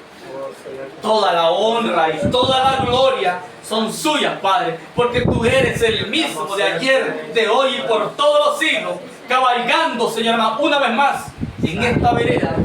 toda la honra y toda la gloria son suyas, Padre, porque tú eres el mismo de ayer, de hoy y por todos los siglos, cabalgando, Señor amado, una vez más en esta vereda,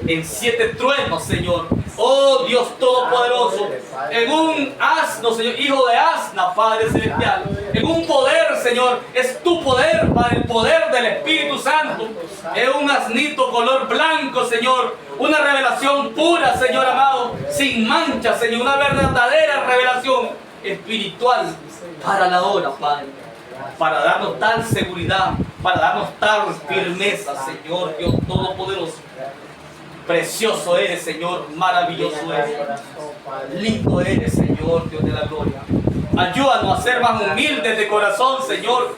en 7 truenos, Señor. Oh Dios Todopoderoso, en un asno, Señor, hijo de asna, Padre Celestial, en un poder, Señor, es tu poder, Padre, el poder del Espíritu Santo, es un asnito color blanco, Señor, una revelación pura, Señor amado, sin mancha, Señor, una verdadera revelación espiritual para la hora, Padre, para darnos tal seguridad, para darnos tal firmeza, Señor Dios Todopoderoso. Precioso eres, Señor, maravilloso eres. Lindo eres, Señor, Dios de la gloria. Ayúdanos a ser más humildes de corazón, Señor.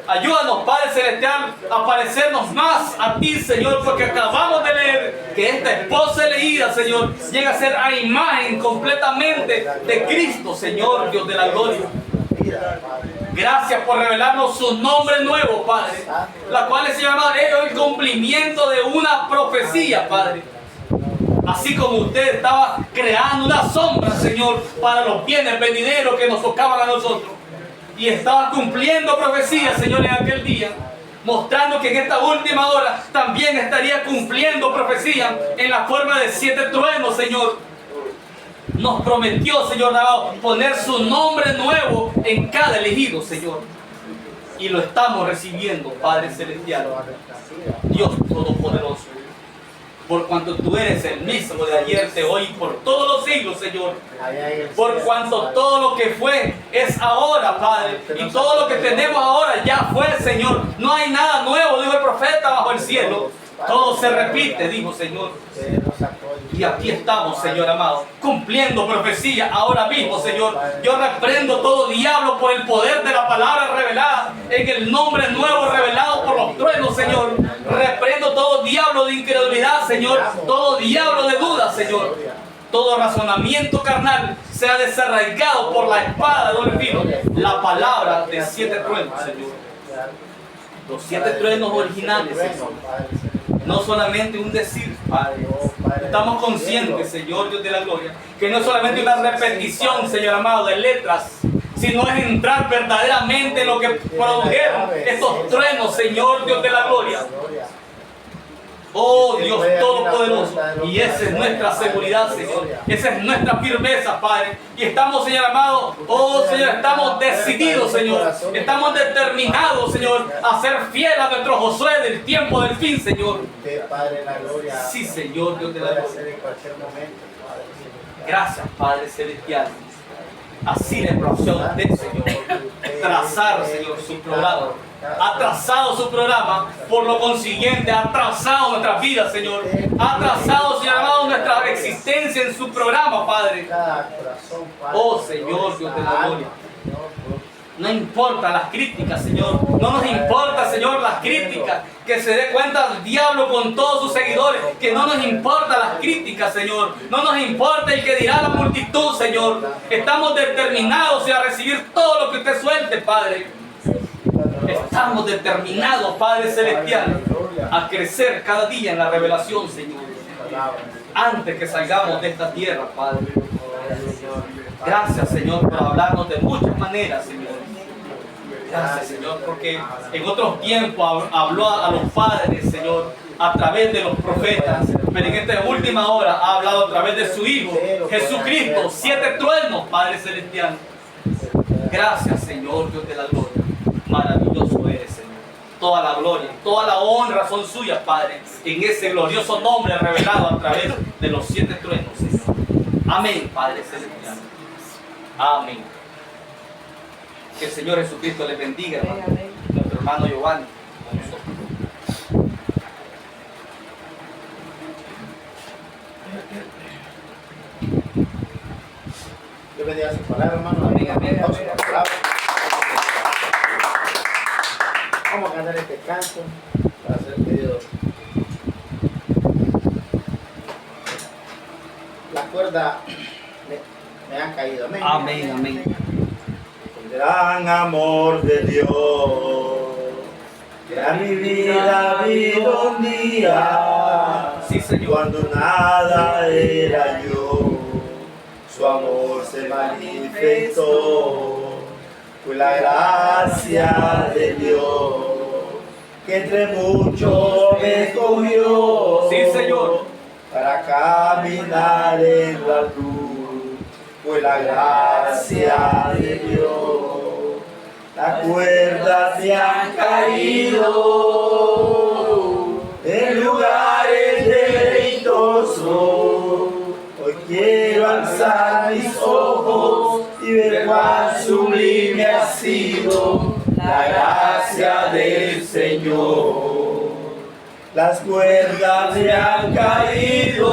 Ayúdanos, Padre Celestial, a parecernos más a ti, Señor, porque acabamos de leer que esta esposa elegida, Señor, llega a ser a imagen completamente de Cristo, Señor, Dios de la gloria. Gracias por revelarnos su nombre nuevo, Padre, la cual se llama el cumplimiento de una profecía, Padre. Así como usted estaba creando una sombra, Señor, para los bienes venideros que nos tocaban a nosotros. Y estaba cumpliendo profecías, Señor, en aquel día, mostrando que en esta última hora también estaría cumpliendo profecía en la forma de 7 truenos, Señor. Nos prometió, Señor, poner su nombre nuevo en cada elegido, Señor. Y lo estamos recibiendo, Padre Celestial, Dios Todopoderoso. Por cuanto tú eres el mismo de ayer, de hoy y por todos los siglos, Señor. Por cuanto todo lo que fue es ahora, Padre. Y todo lo que tenemos ahora ya fue, Señor. No hay nada nuevo, dijo el profeta, bajo el cielo. Todo se repite, dijo, Señor. Y aquí estamos, Señor amado, cumpliendo profecía ahora mismo, Señor. Yo reprendo todo diablo por el poder de la palabra revelada, en el nombre nuevo revelado por los truenos, Señor. Reprendo todo diablo de incredulidad, Señor. Todo diablo de duda, Señor. Todo razonamiento carnal sea desarraigado por la espada de doble filo. La palabra de 7 truenos, Señor. Los 7 truenos originales, Señor. No solamente un decir, Padre. Estamos conscientes, Señor Dios de la gloria, que no es solamente una repetición, Señor amado, de letras, sino es entrar verdaderamente en lo que produjeron estos truenos, Señor Dios de la gloria. Oh Dios Todopoderoso, y esa es nuestra seguridad, Señor. Esa es nuestra firmeza, Padre. Y estamos, Señor amado, oh Señor, estamos decididos, Señor. Estamos determinados, Señor, a ser fiel a nuestro Josué del tiempo del fin, Señor. Sí, Señor, Dios de la gloria. Gracias, Padre Celestial. Así le plació a usted, Señor, trazar, Señor, su programa. Ha trazado su programa, por lo consiguiente ha trazado nuestras vidas, Señor. Ha trazado, Señor amado, nuestra existencia en su programa, Padre. Oh Señor, Dios de la gloria. No importa las críticas, Señor. No nos importa, Señor, las críticas. Que se dé cuenta el diablo con todos sus seguidores. Que no nos importa las críticas, Señor. No nos importa el que dirá la multitud, Señor. Estamos determinados a recibir todo lo que usted suelte, Padre. Estamos determinados, Padre Celestial, a crecer cada día en la revelación, Señor. Antes que salgamos de esta tierra, Padre. Gracias, Señor, por hablarnos de muchas maneras, Señor. Gracias, Señor, porque en otros tiempos habló a los padres, Señor, a través de los profetas, pero en esta última hora ha hablado a través de su Hijo, Jesucristo. 7 truenos, Padre Celestial. Gracias, Señor, Dios de la gloria. Maravilloso eres, Señor. Toda la gloria, toda la honra son suyas, Padre, en ese glorioso nombre revelado a través de los 7 truenos, Señor. Amén, Padre Celestial. Amén. Que el Señor Jesucristo les bendiga, hermano. Nuestro hermano Giovanni con nosotros. Dios bendiga su palabra, hermano. Amén, amén, Vamos amén. a orar. Vamos a cantar este canto para hacer el pedido. Las cuerdas me han caído. Amén. Amén, amén. El gran amor de Dios que a mi vida ha habido un día, Sí, Señor. cuando nada era yo, su amor se manifestó. Fue la gracia de Dios que entre muchos me escogió. Sí, Señor. Para caminar en la luz. Fue la gracia de Dios. Las cuerdas se han caído en lugares deleitosos. Hoy quiero alzar mis ojos y ver cuán sublime ha sido la gracia del Señor. Las cuerdas me han caído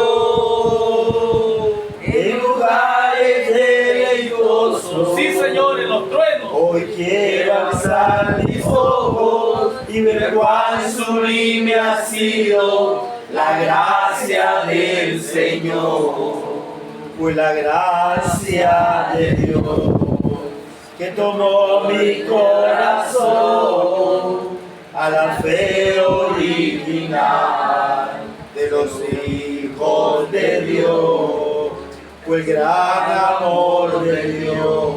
en lugares deleitosos. Sí, Señor, en los truenos. Hoy quiero alzar mis ojos y ver cuán sublime ha sido la gracia del Señor. Fue la gracia de Dios que tomó mi corazón a la fe original de los hijos de Dios. Fue el gran amor de Dios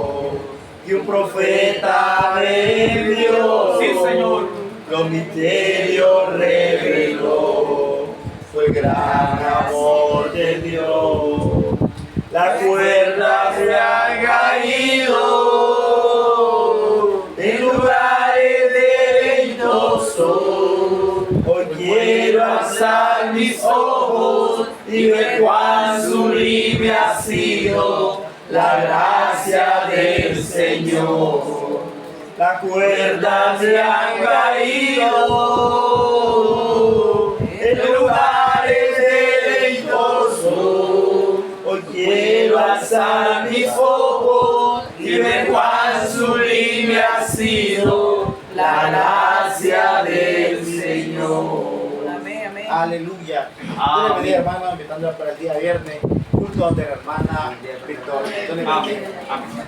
y un profeta me envió. Sí, Señor. Los misterios reveló. Fue el gran amor de Dios. Las cuerdas se han caído en lugares deleitosos. Hoy quiero alzar mis ojos y ver cuán sublime ha sido la gracia del Señor. Las cuerdas se han caído en lugares deleitosos. Hoy quiero alzar mis ojos y ver cuán sublime ha sido la gracia del Señor. Amén, amén. Aleluya. Amén. Dios le bendiga, hermano, invitando para el día viernes, culto ante la hermana Victoria. Dios le bendiga. Amén. Amén.